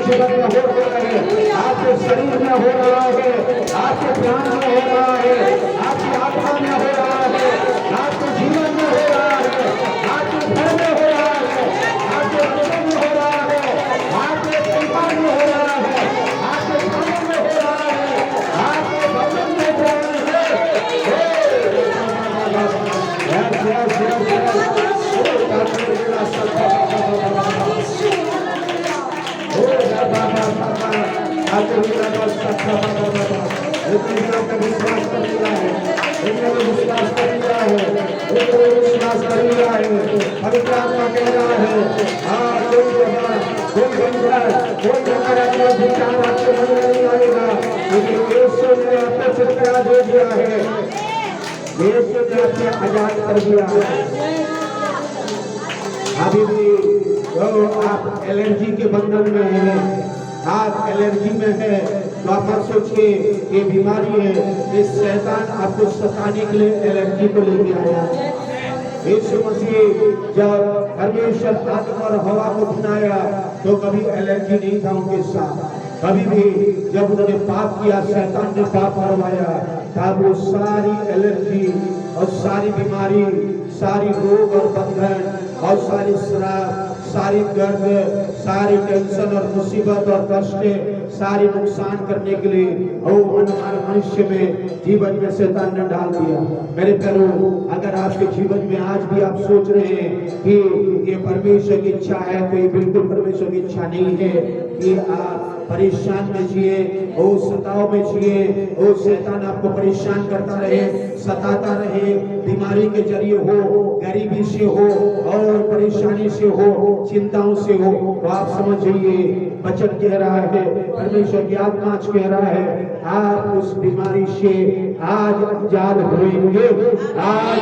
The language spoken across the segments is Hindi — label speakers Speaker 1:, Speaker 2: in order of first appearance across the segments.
Speaker 1: जीवन में हो रहा है, आपके शरीर में हो रहा है, आपके विश्वास कर लिया है, विश्वास कर लिया है, विश्वास कर लिया है। पवित्र आत्मा कह रहा है, हाँ कोई विचार आपके मन में नहीं आएगा, क्योंकि यीशु ने आपको छुटकारा दे दिया है, यीशु ने आपको आजाद कर दिया है। अभी भी तो आप एलर्जी के बंधन में हैं, आप एलर्जी में है तो आप मत सोचिए ये बीमारी है, इस शैतान आपको सताने के लिए एलर्जी को लेके आया। यीशु मसीह जब परमेश्वर आदम और हवा को बनाया तो कभी एलर्जी नहीं था उनके साथ, कभी भी जब उन्होंने पाप किया, शैतान ने पाप करवाया, तब वो सारी एलर्जी और सारी बीमारी, सारी रोग और बंधन और सारी शराब, सारी दर्द, सारी टेंशन और मुसीबत और कष्ट, सारी नुकसान करने के लिए हमारे मनुष्य में जीवन में शैतान ने डाल दिया। मेरे प्यारों, अगर आपके जीवन में आज भी आप सोच रहे हैं कि ये परमेश्वर की इच्छा है, तो ये बिल्कुल परमेश्वर की इच्छा नहीं है कि आप परेशान में जिए, वो सताव में जिए, वो शैतान आपको परेशान करता रहे, सताता रहे, बीमारी के जरिए हो, गरीबी से हो और परेशानी से हो, चिंताओं से हो, तो आप समझ जाइए वचन कह रहा है, परमेश्वर की आत्मा कह रहा है, आप उस बीमारी से आज आजाद होंगे। आज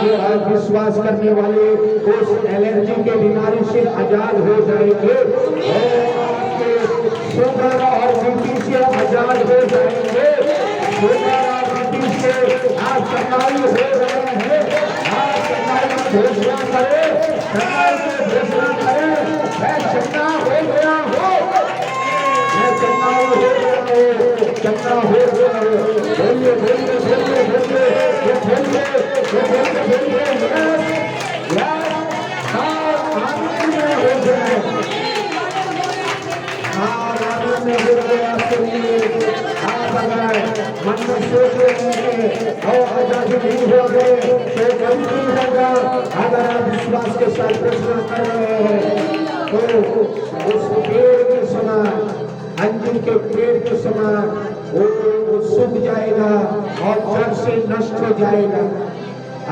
Speaker 1: विश्वास करने वाले उस एलर्जी के बीमारी से आजाद हो जाएंगे, शुगर और बीपी से आजाद हो जाएंगे, शुगर और बीपी से आज सफाई हो रहे हैं। आज सफाई घोषणा करें, घोषणा करें, मैं चंगा हो गया हूँ, मैं चंगा हो गया हूँ, चंगा हो गया हूँ। बोलिए बोलिए बोलिए बोलिए बोलिए मन में सोच रहे हैं और आजादी नहीं हो गए तो कभी नहीं होगा। अगर आप विश्वास के साथ प्रश्न कर रहे हैं तो उस पेड़ के समान, अंजीर के पेड़ के समान वो सूख जाएगा और जड़ से नष्ट हो जाएगा।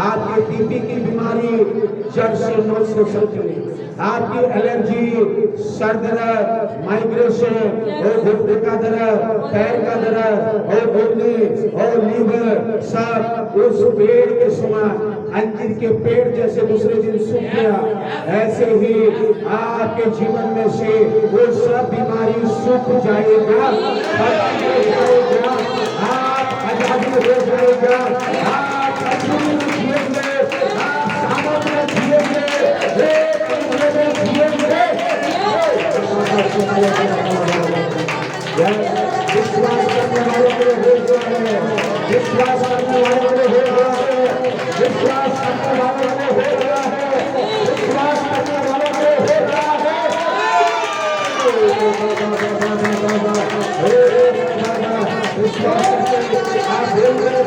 Speaker 1: आपकी बीपी की बीमारी जड़ से नष्ट हो सकती है, आपकी एलर्जी, सर दर्द, माइग्रेशन और घुटने का दर्द, पैर का दर्द और घुटने और लीवर सब उस पेड़ के समान, अंजीर के पेड़ जैसे दूसरे दिन सूख गया, ऐसे ही आपके जीवन में से वो सब बीमारी सूख जाएगा, आप आजादी हो जाएगा, आप जिएंगे, आप सामर्थ्य जिएंगे, विश्वास करने वालों के लिए हो रहा है, विश्वास करने वालों के लिए हो रहा है, विश्वास करने वालों के लिए हो रहा है, विश्वास करने वालों के लिए हो रहा है। विश्वास करके आप बोल रहे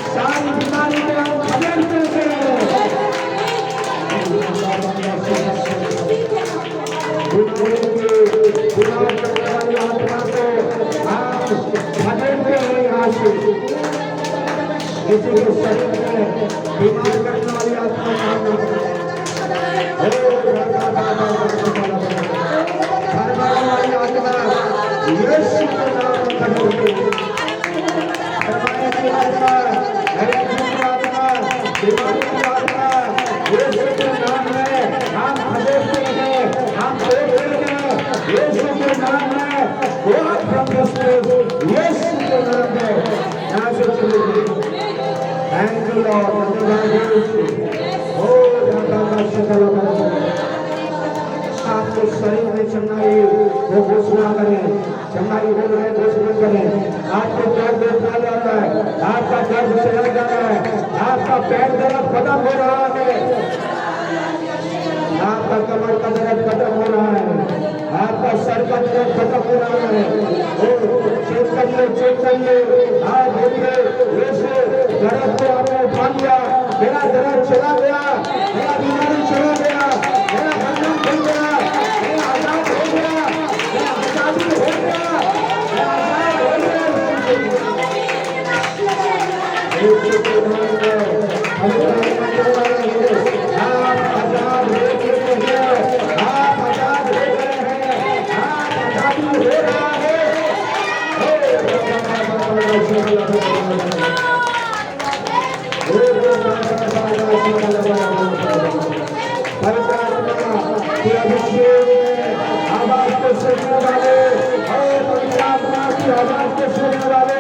Speaker 1: सारी बीमारी में हम खबर करते हैं। किसी के शरीर में बीमार करने वाली आत्मा वाली आत्मा यीशु के नाम में खड़ी बीमारी की आत्मा यीशु के नाम में हम खदेड़ते हैं, हम तोड़ते हैं यीशु के नाम में। यीशु के नाम में यहाँ से चलेगी। थैंक यू लॉर्ड, आपको शरीर में चंगाई वो घोषणा करें, चंगाई हो रहा है घोषणा करें। आपको दर्द उठा जाता है, आपका दर्द चला जा रहा है, आपका पैर दर्द खत्म हो रहा है, आपका कमर का दर्द खत्म हो रहा है। आपका सर का दर्द खत्म हो रहा है। चेक कर ले। आप देखिए दर्द को आपने उठा लिया, मेरा दर्द चला गया, मेरा बीमारी चला गया, मेरा बंधन खुल गया, मैं आजाद हो गया, मैं आजादी हो गया, मैं आजाद हो गया। आप आजाद हो चुके हैं, आप आजाद हो गए हैं, आप आजादी हो रहा है। आवाज को सुनने वाले और पवित्र आत्मा की आवाज को सुनने वाले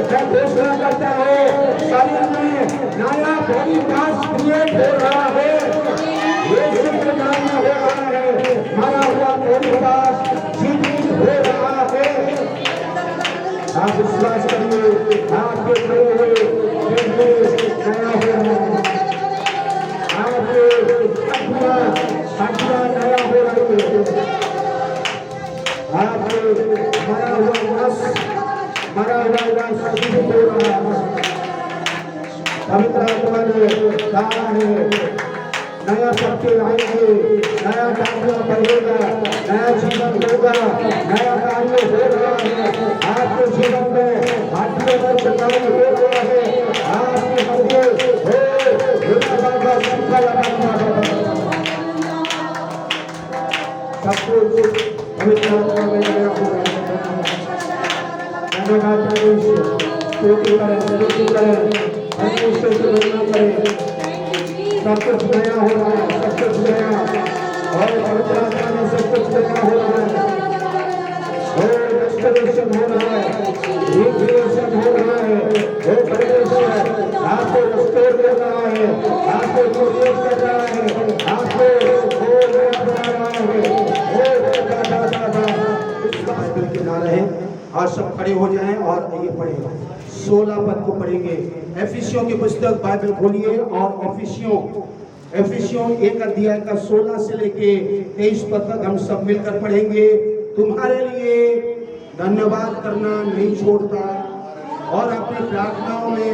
Speaker 1: मैं घोषणा करता हूँ, शरीर में नया बॉडी पास क्रिएट हो रहा है, यीशु के नाम में हो रहा है, मारा हुआ बॉडी पास जीवित हो रहा है। आप विश्वास करिए, आपके खड़े हुए नया हो रहा है, आपके हड्डियां नया हो रही है, आपके मरा हुआ नस जीवित हो रहा है। पवित्र आत्मा ने कहा है नया शक्ति आएंगे, नया कार्य बढ़ेगा, नया जीवन होगा, नया कार्य हो रहा है आपके जीवन में, हड्डियों में चटाई हो रहा है, आपकी हड्डियां सब कुछ पवित्र आत्मा में नया हो रहा है। धन्यवाद स्तुति करें, स्तुति करें, परमेश्वर की महिमा करें। सब कुछ नया हो रहा है, सब कुछ नया, और पवित्र आत्मा में सब कुछ नया हो रहा है, और रेस्टोरेशन हो रहा है, रिक्रिएशन हो रहा है। वो परमेश्वर आपको रिस्टोर कर रहा है, आपको क्रिएट कर रहा है, आपको वो नया बना रहा है। विश्वास करके ना रहे और सब खड़े हो जाएं और ये पढ़ेगा 16 पद को पढ़ेंगे। एफिसियों की पुस्तक बाइबल खोलिए और एफिसियों 1 अध्याय का 16 से लेके 23 पद तक हम सब मिलकर पढ़ेंगे। तुम्हारे लिए धन्यवाद करना नहीं छोड़ता और अपनी प्रार्थनाओं में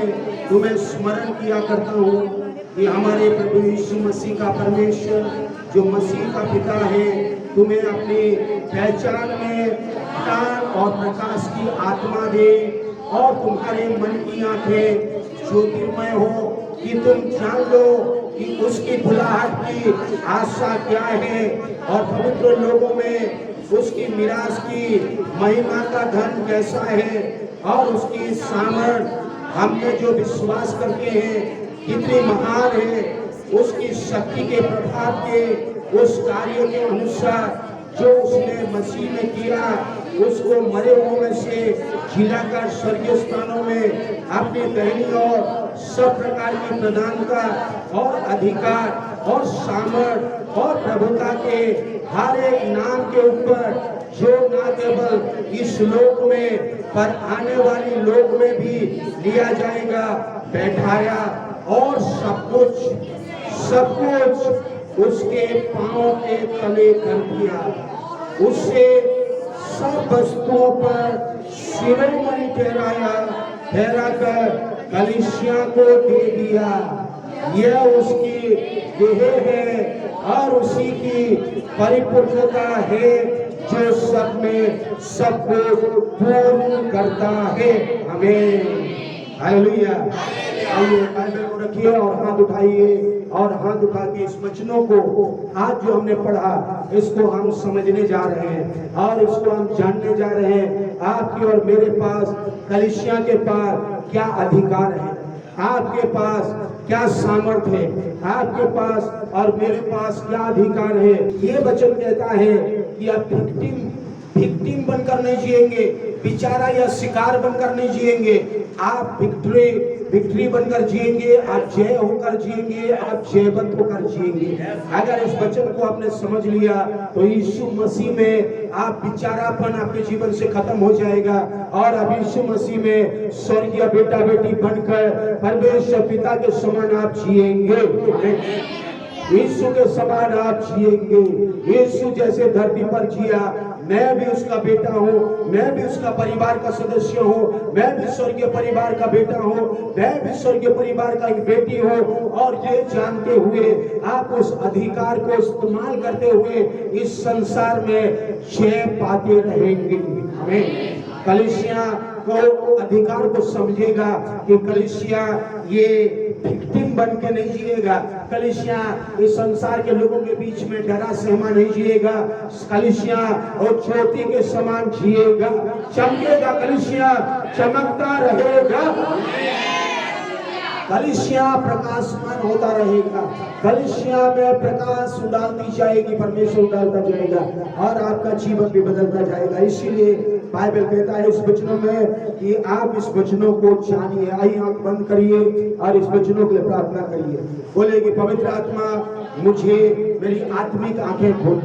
Speaker 1: तुम्हें स्मरण किया करता हूँ कि हमारे प्रभु यीशु मसीह का परमेश्वर जो मसीह का पिता है तुम्हें अपनी पहचान में ज्ञान और प्रकाश की आत्मा दे और तुम्हारे मन की आंखें ज्योतिर्मय हो कि तुम जान लो कि उसकी बुलाहट की आशा क्या है और पवित्र लोगों में उसकी मिरास की महिमा का धन कैसा है और उसकी सामर्थ हमने जो विश्वास करते हैं कितनी महान है। उसकी शक्ति के प्रभाव के उस कार्य के अनुसार जो उसने मसीह में किया, उसको मरे हुओं में से जिलाकर स्वर्गीय स्थानों में अपनी दाहिनी ओर सब प्रकार की प्रधानता और अधिकार और सामर्थ और प्रभुता के हर एक नाम के ऊपर जो ना केवल इस लोक में पर आने वाली लोक में भी लिया जाएगा बैठाया और सब कुछ उसके पांव के तले कर दिया। उससे सब वस्तुओं पर शिरोमणि ठहरा कर कलीसिया को दे दिया। यह उसकी देह है और उसी की परिपूर्णता है जो सब में सब पूर्ण करता है। हमें हालेलुया। आइए बाइबल को रखिए और हाथ उठाइए और हाथ उठा के इस वचनों को आज जो हमने पढ़ा इसको हम समझने जा रहे हैं और इसको हम जानने जा रहे हैं। आपके और मेरे पास कलीसिया के पास क्या अधिकार है, आपके पास क्या सामर्थ्य है, आपके पास और मेरे पास क्या अधिकार है। ये वचन कहता है कि आप विक्टिम बनकर नहीं जिएंगे, बेचारा या शिकार बनकर नहीं जिएंगे, आप विक्ट्री बनकर जिएंगे, आप जय होकर जिएंगे, आप जयवंत होकर जिएंगे। अगर इस वचन को आपने समझ लिया तो यीशु मसीह में आप बेचारापन आपके जीवन से खत्म हो जाएगा और अब यीशु मसीह में स्वर्गीय बेटा बेटी बनकर परमेश्वर पिता के समान आप जिएंगे। यीशु के समान आप जिएंगे। यीशु जैसे धरती पर जिया, मैं भी उसका बेटा हूँ, मैं भी उसका परिवार का सदस्य हूँ, मैं भी स्वर्गीय परिवार का बेटा हूँ, मैं भी स्वर्गीय परिवार का एक बेटी हूँ। और ये जानते हुए आप उस अधिकार को इस्तेमाल करते हुए इस संसार में जय पाते रहेंगे। हमें कलीसिया को अधिकार को समझेगा कि कलीसिया ये विक्टिम बन के नहीं जिएगा। कलीसिया इस संसार के लोगों के बीच में डरा सहमा नहीं जिएगा। कलीसिया और ज्योति के समान जिएगा, चमकेगा, कलीसिया चमकता रहेगा। कलीसिया प्रकाशमान होता रहेगा, कलीसिया में प्रकाश उडालती जाएगी, परमेश्वर उडालता जाएगा और आपका जीवन भी बदलता जाएगा। इसीलिए बाइबल कहता है इस वचनों में कि आप इस वचनों को जानिए। आइए आंख बंद करिए और इस वचनों के लिए प्रार्थना करिए। बोले कि पवित्र आत्मा मुझे मेरी आत्मिक आंखें खोल,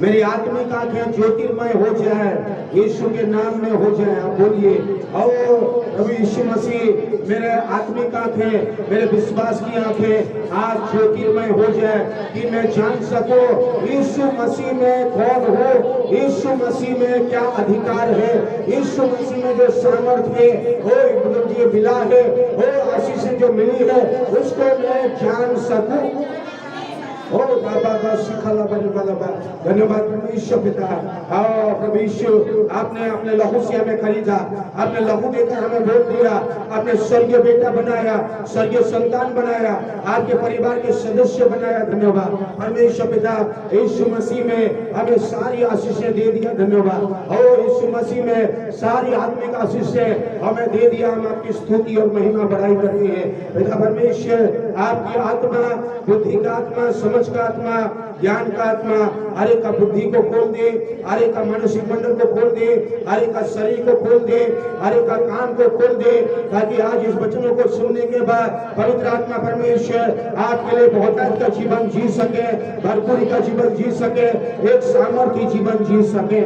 Speaker 1: मेरी आत्मिक आंखें ज्योतिर्मय हो जाए, यीशु के नाम में हो जाए। आप बोलिए, ओ प्रभु यीशु मसीह, मेरे आत्मिक आंखें, मेरे विश्वास की आंखें आज ज्योतिर्मय हो जाए कि मैं जान सकूं यीशु मसीह में कौन हो, यीशु मसीह में क्या अधिकार है, यीशु मसीह में जो सामर्थ्य है, ओ जो मिला है, ओ आशीष जो मिली है, उसको मैं जान सकूं। ओ बाबा का शिखला बने वाला बा, धन्यवाद परमेश्वर पिता। प्रभु यीशु, आपने अपने लहू से हमें खरीदा, आपने लहू देकर हमें भोग दिया, आपने स्वर्गीय बेटा बनाया, स्वर्गीय संतान बनाया, आपके परिवार के सदस्य बनाया। धन्यवाद परमेश्वर पिता। यीशु मसीह में हमें सारी आशीषें दे दिया। धन्यवाद। ओ यीशु मसीह में सारी आत्मिक आशीषें हमें दे दिया। हम आपकी स्तुति और महिमा बढ़ाई करते हैं पिता परमेश्वर। आपकी आत्मा, बुद्धि का आत्मा, समझ का आत्मा, ज्ञान का आत्मा हर एक का बुद्धि को खोल दे, हर एक का मानसिक मंडल को खोल दे, हर एक का शरीर को खोल दे, हर एक का कान को खोल दे, ताकि आज इस वचनों को सुनने के बाद पवित्र आत्मा परमेश्वर आपके लिए बहुतायत का जीवन जी सके, भरपूरी का जीवन जी सके, एक सामर्थ्य जीवन जी सके।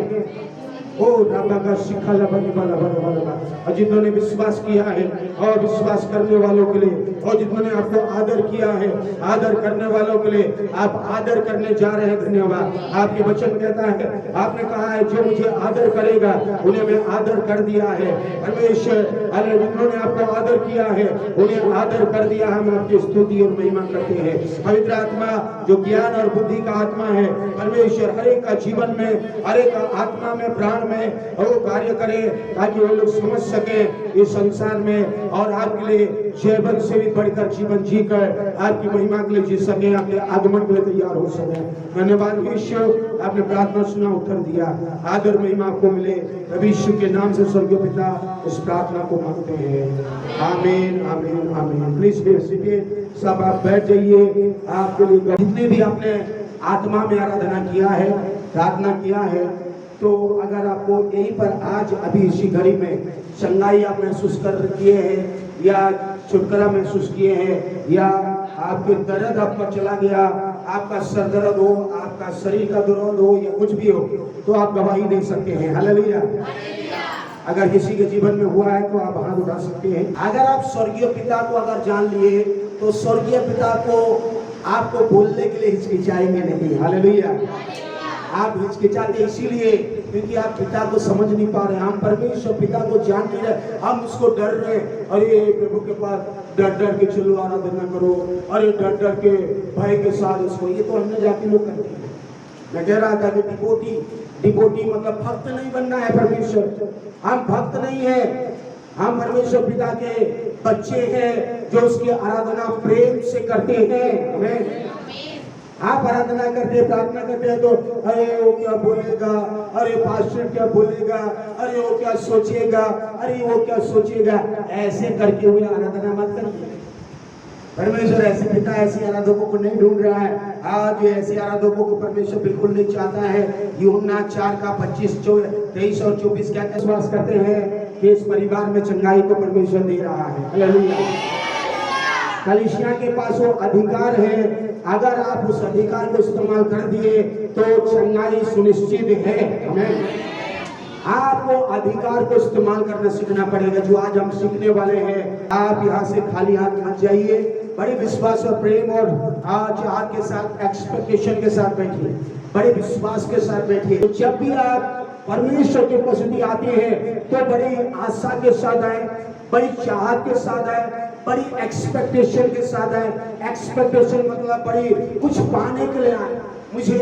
Speaker 1: ओ राबा का शिखला बने वाला बने वाला। और जिन्होंने विश्वास किया है और विश्वास करने वालों के लिए, और जिन्होंने आपको आदर किया है, आदर करने वालों के लिए आप आदर करने जा रहे हैं। धन्यवाद। आपके वचन कहता है, आपने कहा है जो मुझे आदर करेगा उन्हें मैं आदर कर दिया है। परमेश्वर, अरे जिन्होंने आपको आदर किया है उन्हें आदर कर दिया। हम आपकी स्तुति और महिमा करते हैं। पवित्र आत्मा जो ज्ञान और बुद्धि का आत्मा है, परमेश्वर हर एक का जीवन में, हर एक का आत्मा में, प्राण में वो कार्य करे, ताकि वो लोग समझ सके इस संसार में और आपके लिए जीवन से भी बढ़कर जीवन जीकर आपकी महिमा के लिए जी सके, आपके आगमन के लिए तैयार हो सके। धन्यवाद यीशु, आपने प्रार्थना सुना, उत्तर दिया। आदर महिमा आपको मिले। प्रभु यीशु के नाम से स्वर्गीय पिता इस प्रार्थना को मांगते हैं। आमीन आमीन आमीन। प्लीज सब आप बैठ जाइए। आपके लिए जितने भी आपने आत्मा में आराधना किया है, प्रार्थना किया है, तो अगर आपको यहीं पर आज अभी इसी घड़ी में चंगाई आप महसूस कर किए हैं, या छुटकारा महसूस किए हैं, या आपके दर्द आपका चला गया, आपका सर दर्द हो, आपका शरीर का दर्द हो, या कुछ भी हो, तो आप गवाही दे सकते हैं। हालेलुया। अगर किसी के जीवन में हुआ है तो आप हाथ उठा सकते हैं। अगर आप स्वर्गीय पिता को अगर जान लिए तो स्वर्गीय पिता को आपको बोलने के लिए हिचकिचाएंगे नहीं। हालेलुया। आप हिचकिचाते इसीलिए क्योंकि आप पिता को समझ नहीं पा रहे। हम परमेश्वर पिता को जान नहीं रहे, हम उसको डर रहे। अरे प्रभु के पास डर डर के चलो आराधना करो, अरे डर डर के भय के साथ उसको, ये तो अन्य जाति लोग करते हैं। मैं कह रहा था कि डिपोटी मतलब भक्त नहीं बनना है परमेश्वर। हम भक्त नहीं है, हम परमेश्वर पिता के बच्चे हैं जो उसकी आराधना प्रेम से करते हैं। हमें आप आराधना करते, प्रार्थना करते हैं तो अरे वो क्या बोलेगा, अरे पास्टर क्या बोलेगा, अरे वो क्या सोचेगा, अरे वो क्या सोचेगा, ऐसे करके हुए आराधना मत करिए। परमेश्वर ऐसे पिता ऐसे आराधकों को नहीं ढूंढ रहा है। आज ऐसे आराधकों को परमेश्वर बिल्कुल नहीं चाहता है। यूहन्ना 4 का 25, 23 और 24 क्या विश्वास करते हैं कि इस परिवार में चंगाई को परमेश्वर दे रहा है। हालेलुया। कलीसिया के पास वो अधिकार है, अगर आप उस अधिकार को इस्तेमाल कर दिए तो चंगाई सुनिश्चित है। हमें आपको अधिकार को इस्तेमाल करना सीखना पड़ेगा, जो आज हम सीखने वाले हैं। आप यहाँ से खाली हाथ मत जाइए। बड़े विश्वास और प्रेम और चाहत के साथ, एक्सपेक्टेशन के साथ बैठिए, बड़े विश्वास के साथ बैठिए। जब भी आप परमेश्वर की उपस्थिति आती है तो बड़ी आशा के साथ आए, बड़ी चाहत के साथ आए, बड़ी एक्सपेक्टेशन के साथ आए। एक्सपेक्टेशन मतलब बड़ी कुछ पाने के लिए आए। मुझे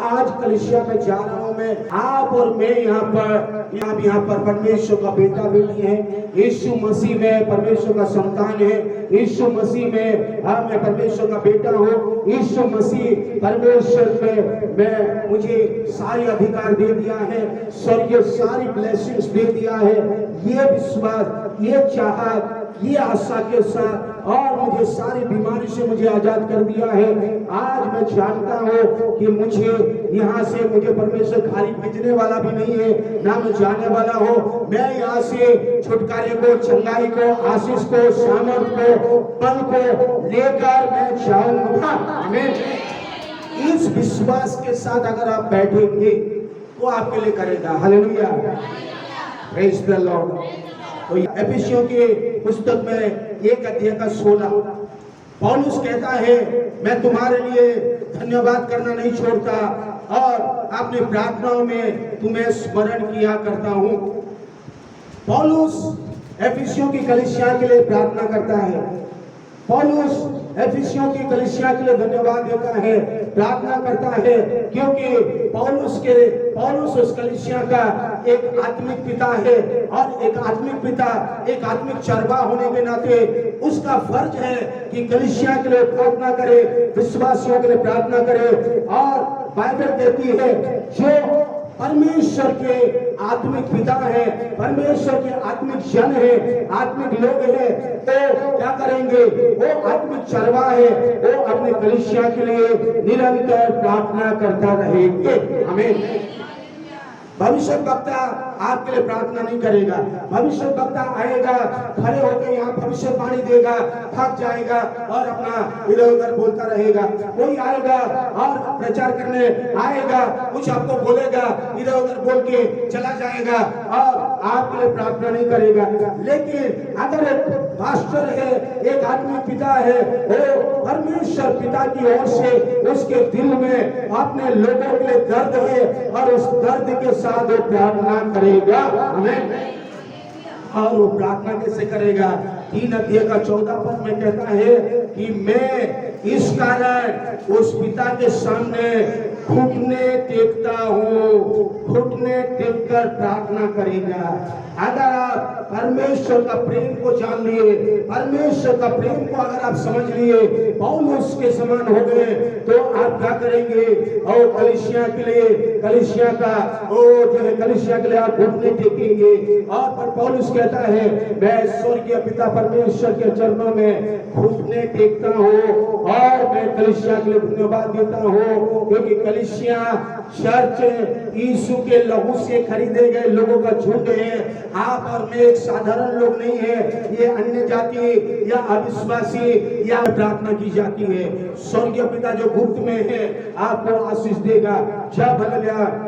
Speaker 1: आज कलीसिया में जा रहा हूं, मैं आप और मैं यहाँ पर परमेश्वर का बेटा बेटी है, यीशु मसीह में परमेश्वर का संतान है, यीशु मसीह में मैं परमेश्वर का बेटा हूँ, यीशु मसीह परमेश्वर में मैं मुझे सारे अधिकार दे दिया है, स्वर्गीय सारी ब्लेसिंग्स दे दिया है। ये विश्वास, ये चाहत, ये आशा के साथ, और मुझे सारी बीमारी से मुझे आजाद कर दिया है। आज मैं जानता हूँ कि मुझे यहाँ से मुझे परमेश्वर खाली भेजने वाला भी नहीं है, ना मैं जाने वाला हूँ। मैं यहाँ से छुटकारे को, चंगाई को, आशीष को, सामर्थ को, बल को लेकर मैं जाऊंगा। आमीन। इस विश्वास के साथ अगर आप बैठेंगे तो आपके लिए करेगा। Hallelujah, praise the Lord. तो एफिसियों की पुस्तक में 1 अध्याय का 16 पौलुस कहता है, मैं तुम्हारे लिए धन्यवाद करना नहीं छोड़ता और अपनी प्रार्थनाओं में तुम्हें स्मरण किया करता हूं। पौलुस एफिसियों की कलीसिया के लिए प्रार्थना करता है। पौलुस एफिसियों की कलीसिया के लिए धन्यवाद देता है, प्रार्थना करता है, क्योंकि पौलुस उस कलीसिया का एक आत्मिक पिता है, और एक आत्मिक पिता, एक आत्मिक चरवा होने के नाते उसका फर्ज है कि कलीसिया के लिए प्रार्थना करे, विश्वासियों के लिए प्रार्थना करे। और बाइबल कहती है जो परमेश्वर के आत्मिक पिता है, परमेश्वर के आत्मिक जन है, आत्मिक लोग है, तो क्या करेंगे? वो आत्मिक चरवा है, वो अपने कलीसिया के लिए निरंतर प्रार्थना करता रहेंगे। आमीन। भविष्य वक्ता आपके लिए प्रार्थना नहीं करेगा। भविष्य वक्ता आएगा, खड़े होकर यहाँ भविष्यवाणी देगा, थक जाएगा और अपना इधर उधर बोलता रहेगा। कोई आएगा और प्रचार करने आएगा, कुछ आपको बोलेगा, इधर उधर बोल के चला जाएगा और आपके लिए प्रार्थना नहीं करेगा। लेकिन अगर एक पास्टर है, एक आत्मिक पिता है, वो परमेश्वर पिता की ओर से उसके दिल में अपने लोगों के लिए दर्द है और उस दर्द के साथ वो प्रार्थना करेगा। आमीन। और वो प्रार्थना कैसे करेगा? 3 अध्याय का 14 पद में कहता है कि मैं इस कारण उस पिता के सामने घुटने टेकता हूँ, घुटने टेक कर प्रार्थना करेगा। अगर आप परमेश्वर का प्रेम को जान लिए, परमेश्वर का प्रेम को अगर आप समझ लिए, पौलुस के समान हो गए, तो आप क्या करेंगे? और कलीसिया के लिए, कलीसिया का जो है कलीसिया के लिए आप घुटने टेकेंगे। और पर पौलुस कहता है, मैं स्वर्गीय पिता परमेश्वर के चरणों में घुटने टेकता हूँ और मैं कलीसिया के लिए धन्यवाद देता हूँ, क्योंकि कलीसिया चर्च यीशु के लहू से खरीदे गए लोगों का झुंड है। आप और मैं एक साधारण लोग नहीं है, ये अन्य जाति या अविश्वासी या प्रार्थना की जाती है। स्वर्गीय पिता जो गुप्त में है आपको आशीष देगा। जब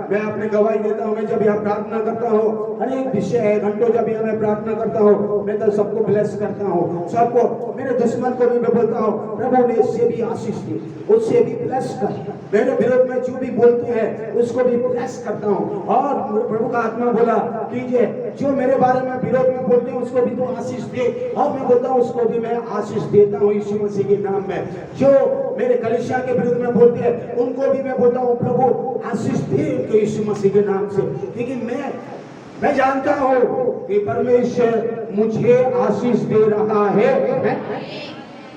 Speaker 1: मैं अपने गवाही देता हूँ, मैं जब यहाँ प्रार्थना करता हूँ, अनेक विषय है, घंटों जब यहाँ मैं प्रार्थना करता हूँ, मैं तो सबको ब्लेस करता हूँ, सबको, मेरे दुश्मन को भी मैं बोलता हूँ प्रभु ने इससे भी आशीष दी, उससे भी ब्लेस कर, मेरे विरोध में जो भी बोलते हैं उसको भी ब्लेस करता हूँ। और प्रभु का आत्मा बोला कीजिए, जो मेरे बारे में विरोध में बोलते हैं उसको भी तो आशीष दे, और मैं बोलता हूँ उसको भी मैं आशीष देता हूँ यीशु मसीह के नाम में। जो मेरे कलीसिया के विरुद्ध में बोलते हैं उनको भी मैं बोलता हूँ प्रभु आशीष दे उनको यीशु मसीह के नाम से, क्योंकि मैं जानता हूँ कि परमेश्वर मुझे आशीष दे रहा है।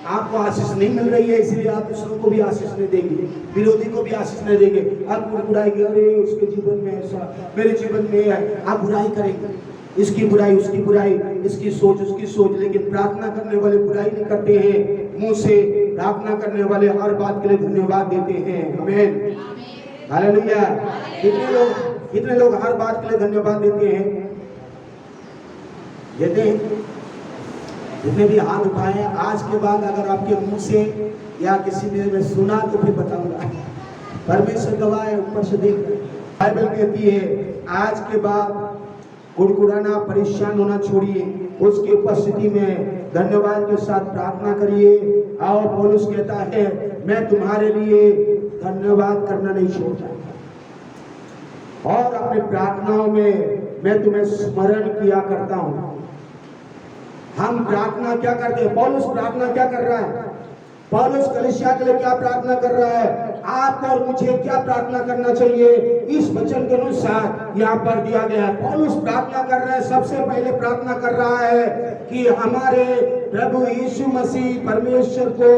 Speaker 1: आपको आशीष नहीं मिल रही है, इसलिए आप दूसरों को भी आशीष नहीं देंगे, विरोधी को भी आशीष नहीं देंगे। आप बुराई करेंगे, उसके जीवन में ऐसा, मेरे जीवन में है, आप बुराई करेंगे, इसकी बुराई, उसकी बुराई, इसकी सोच, उसकी सोच। लेकिन प्रार्थना करने वाले बुराई नहीं करते हैं, मुंह से प्रार्थना करने वाले हर बात के लिए धन्यवाद देते हैं। आमीन, हालेलुया। कितने लोग हर बात के लिए धन्यवाद देते हैं? देते हैं? जितने भी हाथ उठाए, आज के बाद अगर आपके मुंह से या किसी ने मैं सुना तो फिर बताऊंगा। परमेश्वर गवाह है, ऊपर से देख रहे। बाइबल कहती है आज के बाद गुड़गुड़ाना, परेशान होना छोड़िए, उसकी उपस्थिति में धन्यवाद के साथ प्रार्थना करिए। आओ, पौलुस कहता है मैं तुम्हारे लिए धन्यवाद करना नहीं छोड़ता, और अपने प्रार्थनाओं में मैं तुम्हें स्मरण किया करता हूं। हम प्रार्थना क्या करते हैं? पौलुस प्रार्थना क्या कर रहा है? पौलुस कलीसिया के लिए क्या प्रार्थना कर रहा है? आप और मुझे क्या प्रार्थना करना चाहिए? इस वचन के अनुसार यहाँ पर दिया गया है। पौलुस प्रार्थना कर रहा है, सबसे पहले प्रार्थना कर रहा है कि हमारे प्रभु यीशु मसीह परमेश्वर को,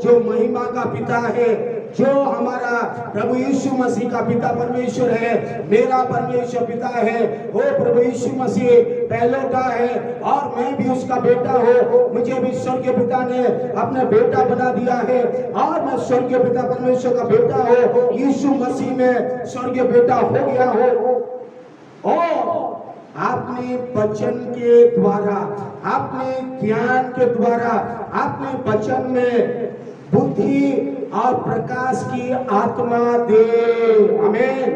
Speaker 1: जो महिमा का पिता है, जो हमारा प्रभु यीशु मसीह का पिता परमेश्वर है, मेरा परमेश्वर पिता है, वो प्रभु यीशु मसीह पहलौठा है और मैं भी उसका बेटा हूँ। मुझे भी स्वर्गीय पिता ने अपना बेटा बना दिया है और मैं स्वर्गीय पिता परमेश्वर का बेटा हूँ, यीशु मसीह में स्वर्गीय बेटा हो गया हो। और आपने वचन के द्वारा, आपने ज्ञान के द्वारा, आपने वचन में बुद्धि और प्रकाश की आत्मा दे। आमीन।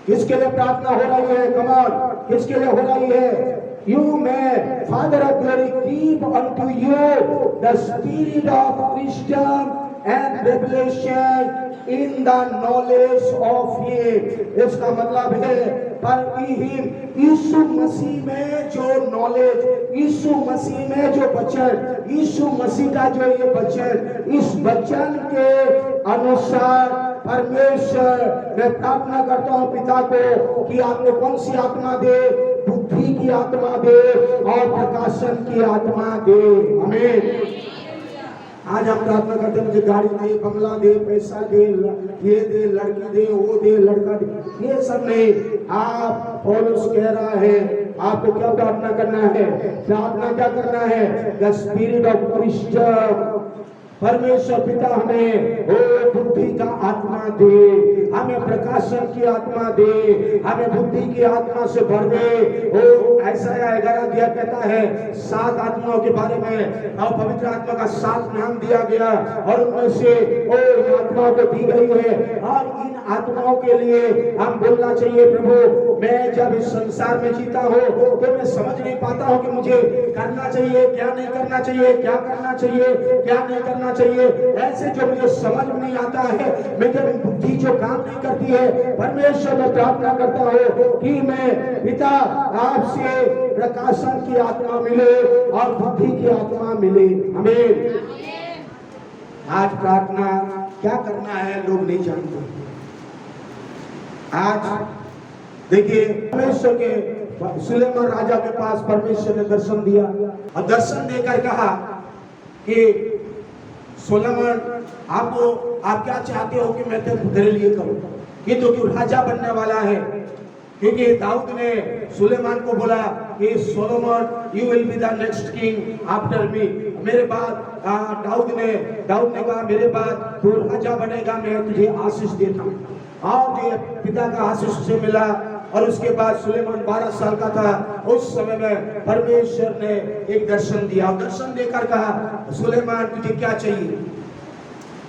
Speaker 1: किसके लिए प्रार्थना हो रही है? कमाल, किसके लिए हो रही है? You may, Father of glory, give unto you the spirit of wisdom and revelation in the knowledge of Him। इसका मतलब है पर यीशु मसीह में जो नॉलेज, यीशु मसीह में जो वचन, यीशु मसीह का जो ये वचन, इस वचन के अनुसार परमेश्वर, मैं प्रार्थना करता हूँ पिता को कि आपने कौन सी आत्मा दे? बुद्धि की आत्मा दे और प्रकाशन की आत्मा दे। आमीन। आज हम प्रार्थना करते हैं मुझे गाड़ी दे, बंगला दे, पैसा दे, ये दे, लड़की दे, वो दे, लड़का दे, ये सब नहीं। आप, पौलुस कह रहा है, आपको क्या प्रार्थना करना है? प्रार्थना क्या करना है? The spirit of wisdom. परमेश्वर पिता हमें ओ बुद्धि का आत्मा दे, हमें प्रकाशन की आत्मा दे, हमें बुद्धि की आत्मा से भर दे। ओ ऐसा 11 अध्याय कहता है 7 आत्माओं के बारे में, और पवित्र आत्मा का 7 नाम दिया गया और उनमें से ओ इन आत्माओं को दी गई है। और इन आत्माओं के लिए हम बोलना चाहिए, प्रभु मैं जब इस संसार में जीता हूँ तो मैं समझ नहीं पाता हूँ कि मुझे करना चाहिए क्या नहीं करना चाहिए, क्या करना चाहिए क्या नहीं करना चाहिए। ऐसे जो मुझे समझ में नहीं आता है, मेरी बुद्धि जो काम नहीं करती है, परमेश्वर में प्रार्थना करता हूँ कि मैं पिता आपसे प्रकाशन की आत्मा मिले और बुद्धि की आत्मा मिले। आमीन। आज प्रार्थना क्या करना है लोग नहीं जानते। आज देखिए, परमेश्वर के सुलेमान राजा के पास परमेश्वर ने दर्शन दिया और दर्शन देकर कहा कि सुलेमान, आप क्या चाहते हो कि मैं तेरे लिए करूं? कि तो क्यों राजा बनने वाला है। क्योंकि दाऊद ने सुलेमान को बोला कि Solomon you will be the next king after me. मेरे बाद दाऊद ने कहा मेरे बाद तू राजा बनेगा, मैं तुझे आशीष देता हूँ। और ये पिता का आशीष से मिला। और उसके बाद सुलेमान 12 साल का था। उस समय में परमेश्वर ने एक दर्शन दिया, दर्शन देकर कहा सुलेमान तुझे क्या चाहिए,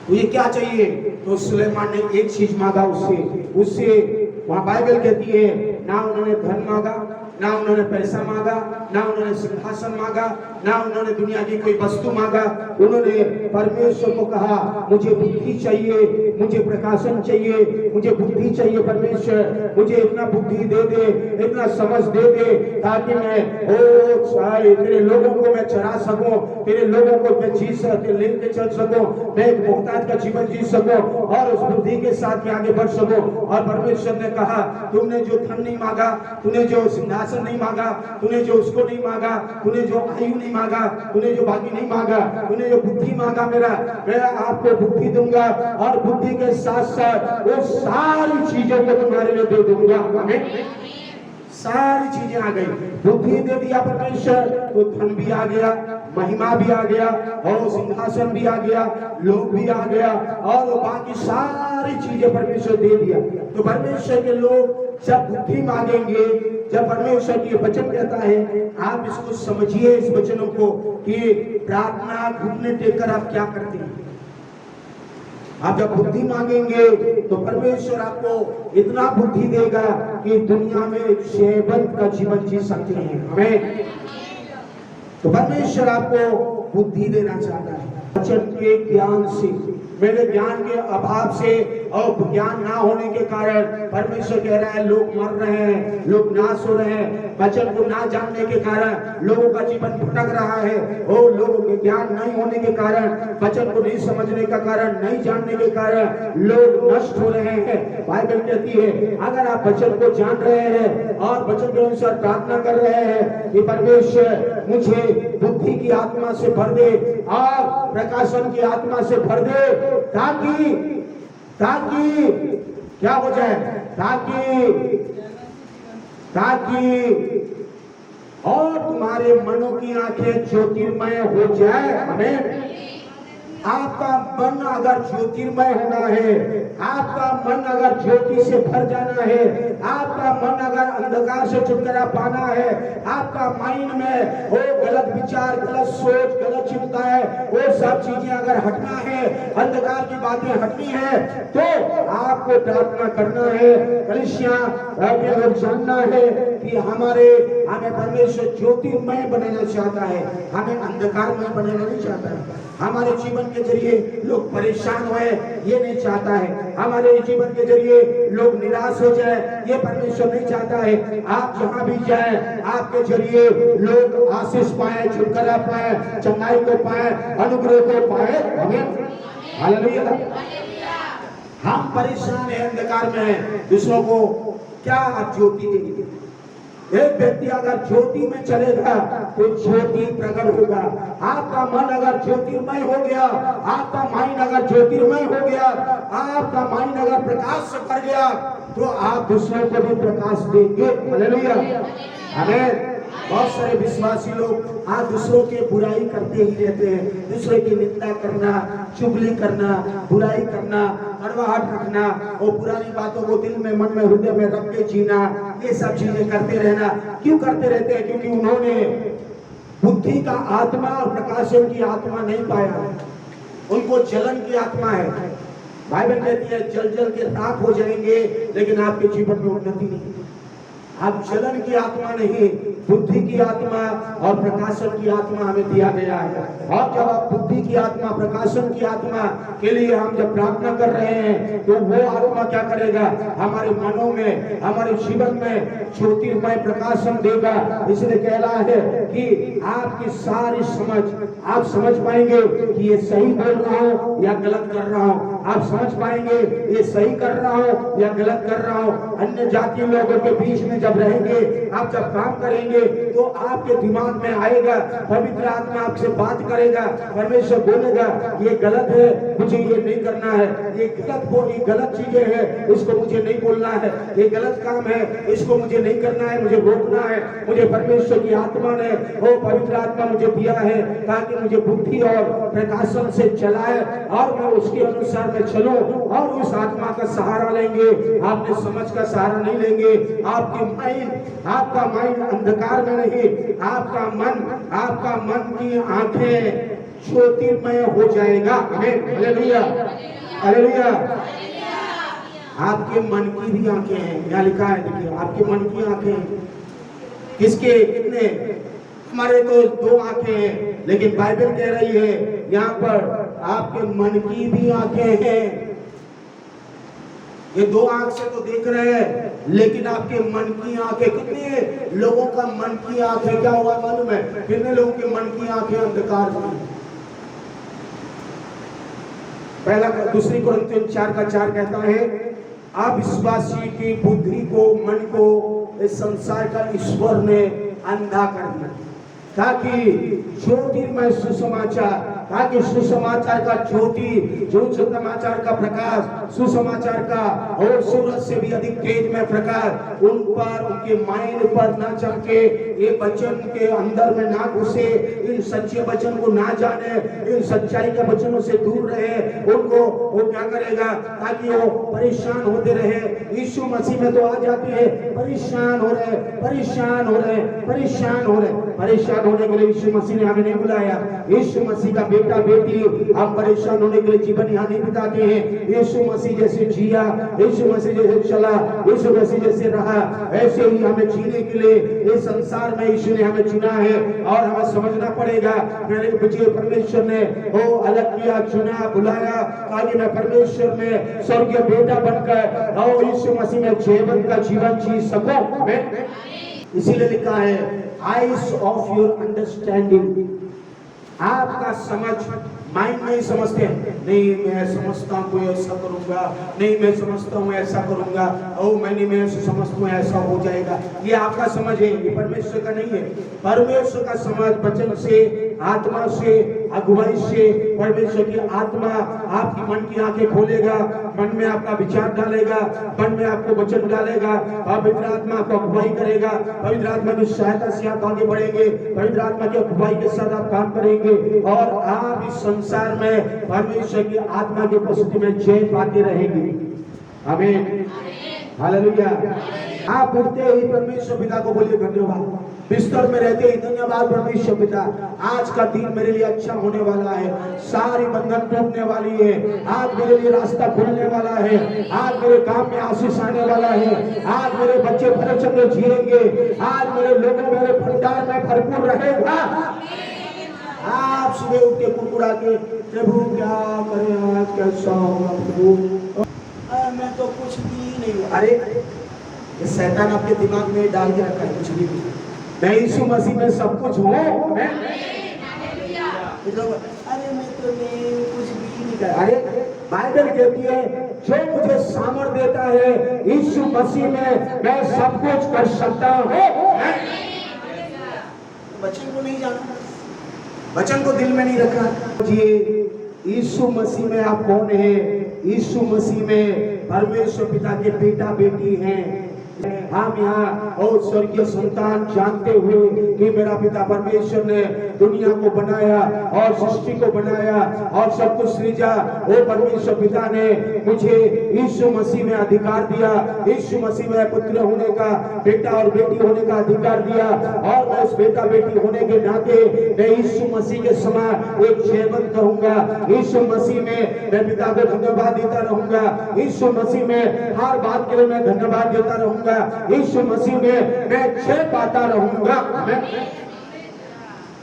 Speaker 1: तुझे क्या चाहिए? तो सुलेमान ने एक चीज मांगा उससे वहां बाइबल कहती है ना उन्होंने धन मांगा, ना उन्होंने पैसा मांगा, ना उन्होंने सिंहासन मांगा, ना उन्होंने दुनिया की कोई वस्तु मांगा। उन्होंने परमेश्वर को कहा मुझे बुद्धि चाहिए, मुझे प्रकाशन चाहिए, मुझे बुद्धि चाहिए। परमेश्वर मुझे इतना बुद्धि दे दे, इतना समझ दे दे, ताकि मैं तेरे लोगों को मैं चरा सकूं, तेरे लोगों को मैं लेके चल सकूं, मैं एक मोहताज का जीवन जी सकूं और उस बुद्धि के साथ मैं आगे बढ़ सकूं। और परमेश्वर ने कहा तुमने जो धन नहीं मांगा, तूने जो सिंहासन नहीं मांगा, तूने जो उसको नहीं मांगा, तूने जो आयु नहीं मांगा, तूने जो बाकी नहीं मांगा, तूने जो बुद्धि मांगा मैं आपको बुद्धि दूंगा और बुद्धि के साथ साथ वो सारी चीजों को तुम्हारे लिए दे दूंगा। सारी चीजें आ गई, बुद्धि दे दिया परमेश्वर, तो धन भी आ गया, महिमा भी आ गया और सिंहासन भी आ गया, लोग भी आ गया और बाकी सारी चीजें परमेश्वर दे दिया। तो परमेश्वर के लोग जब बुद्धि मांगेंगे, जब परमेश्वर की वचन कहता है, आप इसको समझिए इस वचनों को कि प्रार्थना घुटने टेककर आप क्या करते हैं। आप जब बुद्धि मांगेंगे तो परमेश्वर आपको इतना बुद्धि देगा कि दुनिया में सेवंत का जीवन जी सकते हैं। हमें तो परमेश्वर आपको बुद्धि देना चाहता है। वचन के ज्ञान से, मेरे ज्ञान के अभाव से और ज्ञान ना होने के कारण परमेश्वर कह रहा है लोग मर रहे हैं, लोग नाश हो रहे हैं। वचन को ना जानने के कारण लोगों का जीवन भटक रहा है। और लोगों के ज्ञान नहीं होने के कारण, वचन को नहीं समझने का कारण, नहीं जानने के कारण लोग नष्ट हो रहे हैं। बाइबल कहती है अगर आप वचन को जान रहे हैं और वचन के अनुसार प्रार्थना कर रहे हैं कि परमेश्वर मुझे बुद्धि की आत्मा से भर दे और प्रकाशन की आत्मा से भर दे, ताकि क्या हो जाए, ताकि और तुम्हारे मनों की आंखें ज्योतिर्मय हो जाए। आमीन। आपका मन अगर ज्योतिर्मय होना है, आपका मन अगर ज्योति से भर जाना है, आपका मन अगर अंधकार से छुटकारा पाना है, आपका माइंड में वो गलत विचार, गलत सोच, गलत चिंताएं, वो सब चीजें अगर हटना है, अंधकार की बातें हटनी है, तो आपको प्रार्थना करना है। कलीसिया लोग जानना है कि हमें परमेश्वर ज्योतिर्मय बनाना चाहता है, हमें अंधकारमय बनाना नहीं चाहता है। हमारे जीवन के जरिए लोग परेशान होए ये नहीं चाहता है, हमारे जीवन के जरिए लोग निराश हो जाए ये परमेश्वर नहीं चाहता है। आप जहां भी जाए आपके जरिए लोग आशीष पाए, छुटकारा पाए, चंगाई को पाए, अनुग्रह को पाए। हालेलुया। हम परेशान है, अंधकार में है, दूसरों को क्या आप ज्योति देंगे? एक व्यक्ति अगर ज्योति में चलेगा तो ज्योति प्रकट होगा। आपका मन अगर ज्योतिर्मय हो गया, आपका माइंड अगर ज्योतिर्मय हो गया, आपका माइंड अगर प्रकाश से भर गया, तो आप दूसरों को भी प्रकाश देंगे। हालेलुया। आमीन। बहुत सारे विश्वासी लोग आज दूसरों के बुराई करते ही रहते हैं, दूसरे की निंदा करना, चुगली करना, बुराई करना, कड़वाहट रखना और पुरानी बातों को दिल में, मन में, हृदय में रख के जीना, ये सब चीजें करते रहना। क्यों करते रहते हैं? क्योंकि उन्होंने बुद्धि का आत्मा और प्रकाशन की आत्मा नहीं पाया, उनको जलन की आत्मा है। बाइबल कहती है जल जल के राख हो जाएंगे, लेकिन आपके जीवन में उन्नति नहीं। आप जलन की आत्मा नहीं, बुद्धि की आत्मा और प्रकाशन की आत्मा हमें दिया गया है। और जब आप बुद्धि की आत्मा, प्रकाशन की आत्मा के लिए हम जब प्रार्थना कर रहे हैं, तो वो आत्मा क्या करेगा? हमारे मनों में, हमारे जीवन में ज्योतिर्मय प्रकाशन देगा। इसलिए कह रहा है कि आपकी सारी समझ, आप समझ पाएंगे कि ये सही बोल रहा हूँ या गलत कर रहा हूँ। आप समझ पाएंगे ये सही कर रहा हूँ या गलत कर रहा हूँ। अन्य जातीय लोगों के बीच में जब रहेंगे, आप जब काम करेंगे, तो आपके दिमाग में आएगा, पवित्र आत्मा आपसे बात करेगा, परमेश्वर बोलेगा ये गलत है, मुझे ये नहीं करना है, ये गलत चीजें हैं, इसको मुझे नहीं बोलना है, ये गलत काम है, इसको मुझे नहीं करना है, मुझे रोकना है। मुझे परमेश्वर की आत्मा ने, वो पवित्र आत्मा मुझे दिया है ताकि मुझे बुद्धि और प्रकाशन से चलाए और मैं उसके अनुसार मैं चलूं। और उस आत्मा का सहारा लेंगे, आपने समझ का सहारा नहीं लेंगे। आपका माइंड अंधकार में नहीं, आपका मन की आंखें ज्योतिर्मय हो जाएगा। Hallelujah, hallelujah. आपके मन की भी आंखें हैं, यहाँ लिखा है, देखिए आपके मन की आंखें किसके, कितने? हमारे तो 2 आंखें हैं, लेकिन बाइबल कह रही है यहाँ पर आपके मन की भी आंखें हैं। ये 2 आंख से तो देख रहे हैं, लेकिन आपके मन की आंखें, कितने लोगों का मन की आंखें क्या हुआ मालूम है? कितने लोगों के मन की आंखें अंधकार में। पहला 2 कोरिन्थियों 4:4 कहता है अविश्वासी की बुद्धि को, मन को इस संसार का ईश्वर ने अंधा कर दिया, ताकि ज्योतिर्मय सुसमाचार, ताकि सुसमाचार का ज्योति, जो सुसमाचार का प्रकाश, सुसमाचार का और सूरज से भी अधिक तेज में प्रकाश उन पर, उनके माइंड पर ना चमके, ये वचन के अंदर में ना घुसे, इन सच्चे वचन को ना जाने, इन सच्चाई के वचनों से दूर रहे। उनको वो क्या करेगा? ताकि वो परेशान होते रहे। यीशु मसीह में तो आ जाती है, परेशान हो रहे, परेशान हो रहे, परेशान हो रहे। परेशान होने के लिए यीशु मसीह ने हमें नहीं बुलाया। यीशु मसीह का बेटा बेटी आप परेशान होने के लिए जीवन यहाँ नहीं बिताते हैं। यीशु मसीह जैसे जिया, यीशु मसीह जैसे चला, यीशु मसीह जैसे रहा, ऐसे ही हमें जीने के लिए इस संसार में यीशु ने हमें चुना है। और हमें समझना पड़ेगा मेरे मुझे परमेश्वर ने वो अलग किया, चुना, बुलाया ताकि मैं परमेश्वर में स्वर्गीय बेटा बनकर और यीशु मसीह में जीवन का जीवन जी सकूं। मैं इसीलिए लिखा है आइज ऑफ योर अंडरस्टैंडिंग, आपका समझ, माइंड नहीं समझते, नहीं मैं समझता हूँ ऐसा करूंगा, नहीं मैं समझता हूँ ऐसा करूंगा, ओ मैं समझता हूँ ऐसा हो जाएगा, ये आपका समझ है, ये परमेश्वर का नहीं है। परमेश्वर का समझ वचन से, आत्मा से, अगुवाई से, परमेश्वर की आत्मा आपकी मन की आंखें खोलेगा, मन में आपका विचार डालेगा, मन में आपको वचन डालेगा, पवित्र आत्मा आपको अगुवाई करेगा, पवित्र आत्मा की सहायता से आप आगे बढ़ेंगे, पवित्र आत्मा की अगुवाई के साथ आप काम करेंगे और आप इस संसार में परमेश्वर की आत्मा की उपस्थिति में जय पाते रहेंगे। आमीन, हालेलुया। आप उठते ही परमेश्वर पिता को बोलिए धन्यवाद, बिस्तर में रहते ही धन्यवाद परमेश्वर पिता, आज का दिन मेरे लिए अच्छा होने वाला है, सारी बंधन टूटने वाली है, आज मेरे लिए रास्ता खुलने वाला है, आज मेरे काम में आशीष आने वाला है, आज मेरे बच्चे भले चंगे जिएंगे, आज मेरे लोगों मेरे भंडार में भरपूर रहेगा। आप सुबह उठ के कुड़कुड़ा के प्रभु क्या करें आज, कैसा होगा प्रभु, मैं तो कुछ भी नहीं, अरे ये शैतान आपके दिमाग में डाल के रखा है कुछ भी नहीं, मैं यीशु मसीह में सब कुछ हूँ, मैं अरे मैं तो नहीं कुछ भी नहीं कर, अरे बाइबल कहती है जो मुझे सामर्थ देता है यीशु मसीह में मैं सब कुछ कर सकता हूँ। वचन को नहीं जाना, वचन को दिल में नहीं रखा। जी यीशु मसीह में आप कौन है, यीशु मसीह में परमेश्वर पिता के बेटा बेटी हैं। हम यहाँ और स्वर्गीय संतान जानते हुए कि मेरा पिता परमेश्वर ने दुनिया को बनाया और सृष्टि को बनाया और सब कुछ सृजा, वो परमेश्वर पिता ने मुझे यीशु मसीह में अधिकार दिया, यीशु मसीह में पुत्र होने का, बेटा और बेटी होने का अधिकार दिया और मैं उस बेटा बेटी होने के नाते मैं यीशु मसीह के समान एक जीवन कहूंगा, यीशु मसीह में मैं पिता को धन्यवाद देता रहूंगा, यीशु मसीह में हर बात के लिए मैं धन्यवाद देता रहूंगा, यीशु मसीह में मैं जय पाता रहूंगा।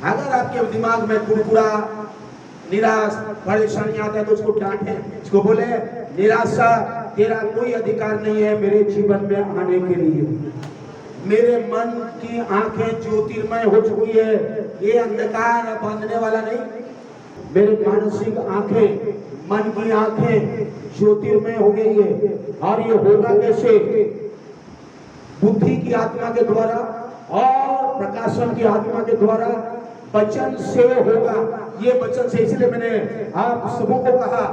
Speaker 1: अगर आपके दिमाग में कुड़कुड़ा, निराश, परेशानी आता है तो उसको डांटे, उसको बोले निराशा तेरा कोई अधिकार नहीं है मेरे जीवन में आने के लिए, मेरे मन की आंखें ज्योतिर्मय हो चुकी है, ये अंधकार बांधने वाला नहीं, मेरे मानसिक आंखें, मन की आंखें ज्योतिर्मय हो गई है। और ये होगा कैसे? बुद्धि की आत्मा के द्वारा और प्रकाशन की आत्मा के द्वारा, वचन से होगा। ये वचन से, इसलिए मैंने आप सबों को कहा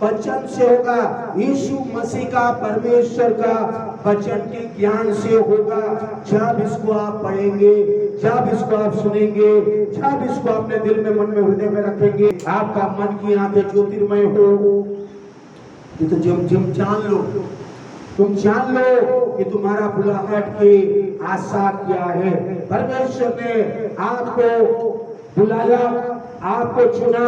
Speaker 1: वचन से होगा, यीशु मसीह का, परमेश्वर का वचन के ज्ञान से होगा। जब इसको आप पढ़ेंगे, जब इसको आप सुनेंगे, जब इसको अपने दिल में, मन में, हृदय में रखेंगे, आपका मन की आंखें ज्योतिर्मय हो। ये तो जब जान लो, तुम जान लो कि तुम्हारा बुलाहट की आशा क्या है। परमेश्वर ने आपको बुलाया, आपको चुना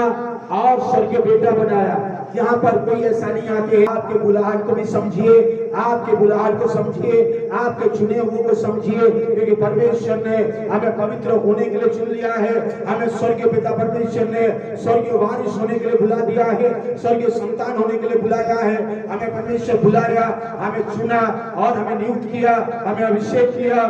Speaker 1: और स्वर्गीय बेटा बनाया। यहाँ पर कोई ऐसा नहीं आके आपके बुलाहट को भी समझिए, आपके बुलाहट को समझिए, आपके चुने हुए को समझिए, क्योंकि परमेश्वर ने हमें पवित्र होने के लिए चुन लिया है। हमें स्वर्गीय पिता परमेश्वर ने स्वर्गीय वारिस होने के लिए बुला दिया है, स्वर्गीय संतान होने के लिए बुलाया है। हमें परमेश्वर बुलाया, हमें चुना और हमें नियुक्त किया, हमें अभिषेक किया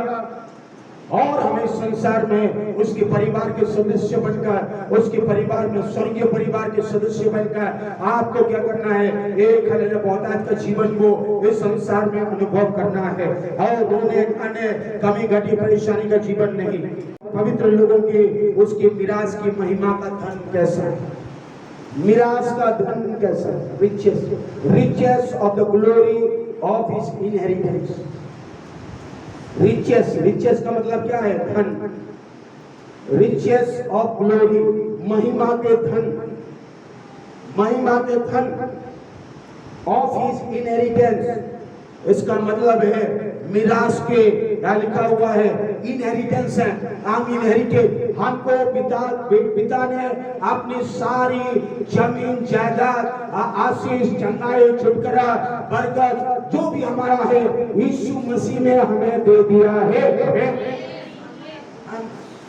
Speaker 1: और हमें संसार में उसके परिवार के सदस्य बनकर, उसके परिवार में, स्वर्गीय परिवार के सदस्य बनकर आपको क्या करना है? एक हल्ले बहुतायत का जीवन को इस संसार में अनुभव करना है और रोने खाने, कमी घटी परेशानी का जीवन नहीं। पवित्र लोगों की उसकी मिरास की महिमा का धन कैसा है? मिरास का धन कैसा? Riches of the glory of his inheritance. Riches का मतलब क्या है? धन। रिचेस ऑफ ग्लोरी, महिमा के धन, महिमा के धन ऑफ हिज इनहेरिटेंस। इसका मतलब है मिरास के, क्या लिखा हुआ है? इनहेरिटेंस है, हम इनहेरिटेड। हमको पिता ने अपनी सारी जमीन, जायदाद, आशीष, चंगाई, छुटकारा, बरकत, जो भी हमारा है यीशु मसीह ने हमें दे दिया है।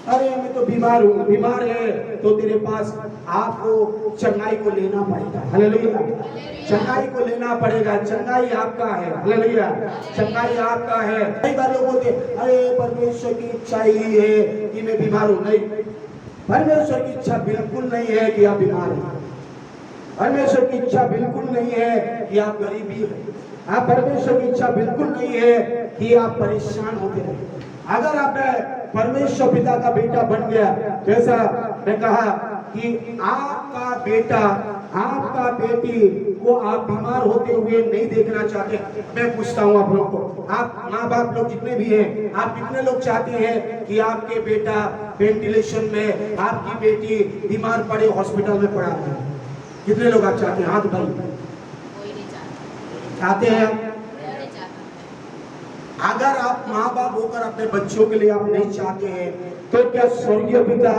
Speaker 1: अरे मैं तो बीमार हूँ, बीमार है तो तेरे पास आपको चंगाई को लेना पड़ेगा। हालेलुया, चंगाई को लेना पड़ेगा। चंगाई आपका है। हालेलुया, चंगाई आपका है। कई बार लोग बोलते अरे परमेश्वर की इच्छा ही है कि मैं बीमार हूँ। नहीं, परमेश्वर की इच्छा बिल्कुल नहीं है कि आप बीमार हैं। परमेश्वर की इच्छा बिल्कुल नहीं है कि आप गरीबी है। परमेश्वर की इच्छा बिल्कुल नहीं है कि आप परेशान होते हैं। अगर आपने परमेश्वर पिता का बेटा बन गया, जैसा मैं कहा कि आपका बेटा, आपका बेटी को आप बीमार होते हुए नहीं देखना चाहते। मैं पूछता हूँ आप लोग को, आप माँ बाप लोग जितने भी हैं, आप कितने लोग चाहते हैं कि आपके बेटा वेंटिलेशन में, आपकी बेटी बीमार पड़े हॉस्पिटल में पड़ा है? कितने लोग आप चाहते हैं? हाथ उठाइए। चाहते हैं? अगर आप माँ बाप होकर अपने बच्चों के लिए आप नहीं चाहते हैं, तो क्या स्वर्गीय पिता,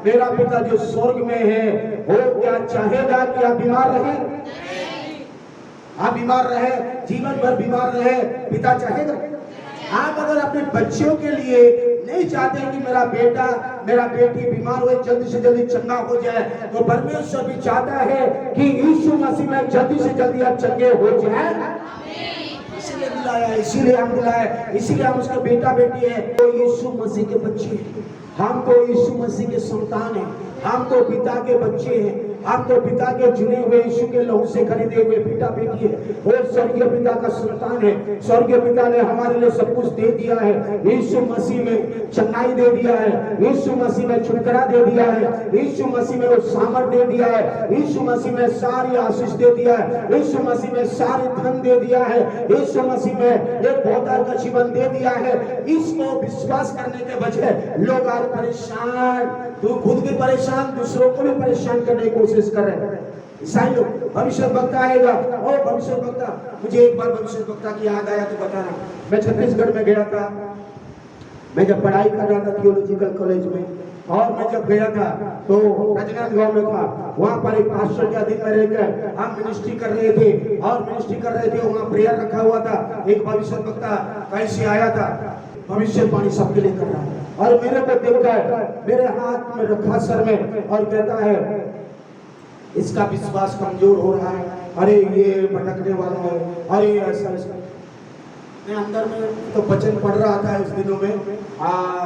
Speaker 1: मेरा पिता जो स्वर्ग में है, वो क्या चाहेगा कि आप बीमार रहे? आप बीमार रहे, जीवन भर बीमार रहे, पिता चाहेगा? आप अगर अपने बच्चों के लिए नहीं चाहते कि मेरा बेटा, मेरा बेटी बीमार हुए जल्दी से जल्दी चंगा हो जाए, तो परमेश्वर भी चाहता है कि यीशु मसीह में जल्दी से जल्दी आप चंगे हो जाए। इसीलिए बुलाया, इसीलिए हम बुलाए, इसीलिए हम उसका बेटा बेटी है। तो यीशु मसीह के बच्चे हैं, हम तो यीशु मसीह के संतान हैं, हम तो पिता के बच्चे हैं, हम तो पिता के चुने हुए, यीशु के लहू से खरीदे हुए बेटा बेटी है, और स्वर्गीय पिता का संतान है। स्वर्गीय पिता ने हमारे लिए सब कुछ दे दिया है। यीशु मसीह में चंगाई दे दिया है, यीशु मसीह में छुटकारा दे दिया है, यीशु मसीह में वो सामर्थ दे दिया है, यीशु मसीह में सारी आशीष दे दिया है, यीशु मसीह में सारे धन दे दिया है, यीशु मसीह में एक बहुत का जीवन दे दिया है। इसको विश्वास करने के बजाय लोग आज परेशान, तो खुद भी परेशान, दूसरों को भी परेशान करने की कोशिश कर रहे हैं। ईसाई लोग, भविष्य वक्ता आएगा, और भविष्य वक्ता, मुझे एक बार भविष्य वक्ता की याद आया तो बता रहा। मैं छत्तीसगढ़ में गया था, मैं जब पढ़ाई कर रहा था थियोलॉजिकल कॉलेज में, और मैं जब गया था तो राजनांदगांव में था। वहाँ पर एक पास्टर के अधीन में रहकर हम मिनिस्ट्री कर रहे थे, और मिनिस्ट्री कर रहे थे, वहाँ प्रेयर रखा हुआ था। एक भविष्य वक्ता कहीं से आया था, भविष्यवाणी सबके लिए कर रहा है, और मेरे को देखा है, मेरे हाथ में रखा सर में, और कहता है इसका विश्वास कमजोर हो रहा है, अरे ये भटकने वाला है, अरे ऐसा। मैं अंदर में तो वचन पढ़ रहा था उस दिनों में,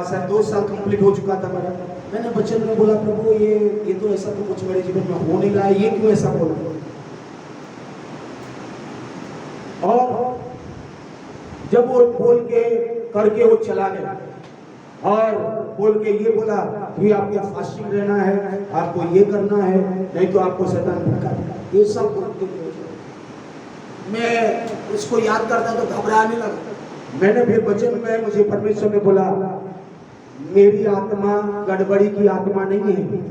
Speaker 1: शायद 2 साल कंप्लीट हो चुका था मेरा। मैंने वचन में बोला, प्रभु ये तो ऐसा तो कुछ मेरे जीवन में हो नहीं रहा है, ये क्यों ऐसा बोला? और जब वो बोल के करके वो चला गया, और बोल के ये बोला कि आपको फास्टिंग रहना है, आपको ये करना है, नहीं तो आपको शैतान भड़का देगा। ये सब बोलते हैं। मैं उसको याद करता तो घबराने लगा। मैंने फिर वचन में, मुझे परमेश्वर ने बोला, मेरी आत्मा गड़बड़ी की आत्मा नहीं है।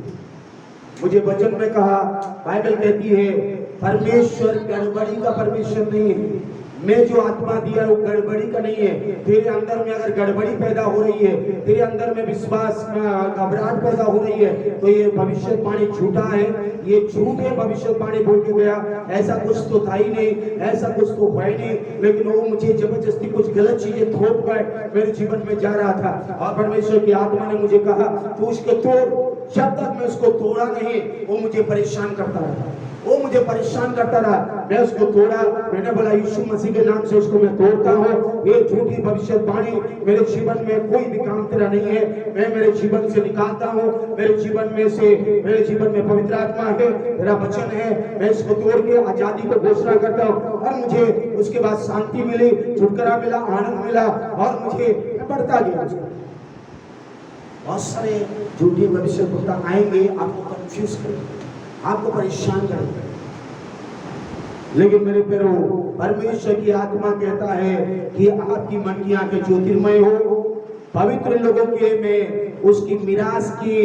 Speaker 1: मुझे वचन में कहा, बाइबल कहती है परमेश्वर गड़बड़ी का परमेश्वर नहीं है। मैं जो आत्मा दिया वो गड़बड़ी का नहीं है। तेरे अंदर में अगर गड़बड़ी पैदा हो रही है, तेरे अंदर में विश्वास घबराहट पैदा हो रही है, तो ये भविष्यवाणी झूठा है, ये झूठे भविष्यवाणी बोल के गया। ऐसा कुछ तो था ही नहीं, ऐसा कुछ तो हुआ ही नहीं, लेकिन वो मुझे जबरदस्ती कुछ गलत चीजें थोप कर मेरे जीवन में जा रहा था। और परमेश्वर की आत्मा ने मुझे कहा तू उसको तोड़। जब तक मैं उसको तोड़ा नहीं, वो मुझे परेशान करता रहा, वो मुझे परेशान करता रहा। मैं उसको तोड़ा, मैंने बोला यीशु मसीह के नाम से उसको मैं तोड़ता हूँ। ये झूठी भविष्यवाणी मेरे जीवन में कोई भी काम तेरा नहीं है, मैं मेरे जीवन से निकालता हूँ। मेरे जीवन में से, मेरे जीवन में पवित्र आत्मा है, मेरा वचन है, मैं इसको तोड़ के आजादी को घोषणा करता हूँ। और मुझे उसके बाद शांति मिली, छुटकारा मिला, आनंद मिला, और मुझे बढ़ता गया। बहुत सारे झूठी भविष्यवक्ता आएंगे, आपको कंफ्यूज करेंगे, आपको परेशान करेंगे, लेकिन मेरे प्यारों, परमेश्वर की आत्मा कहता है कि आपकी मन की आंखें ज्योतिर्मय हो, पवित्र लोगों के में उसकी मिरास की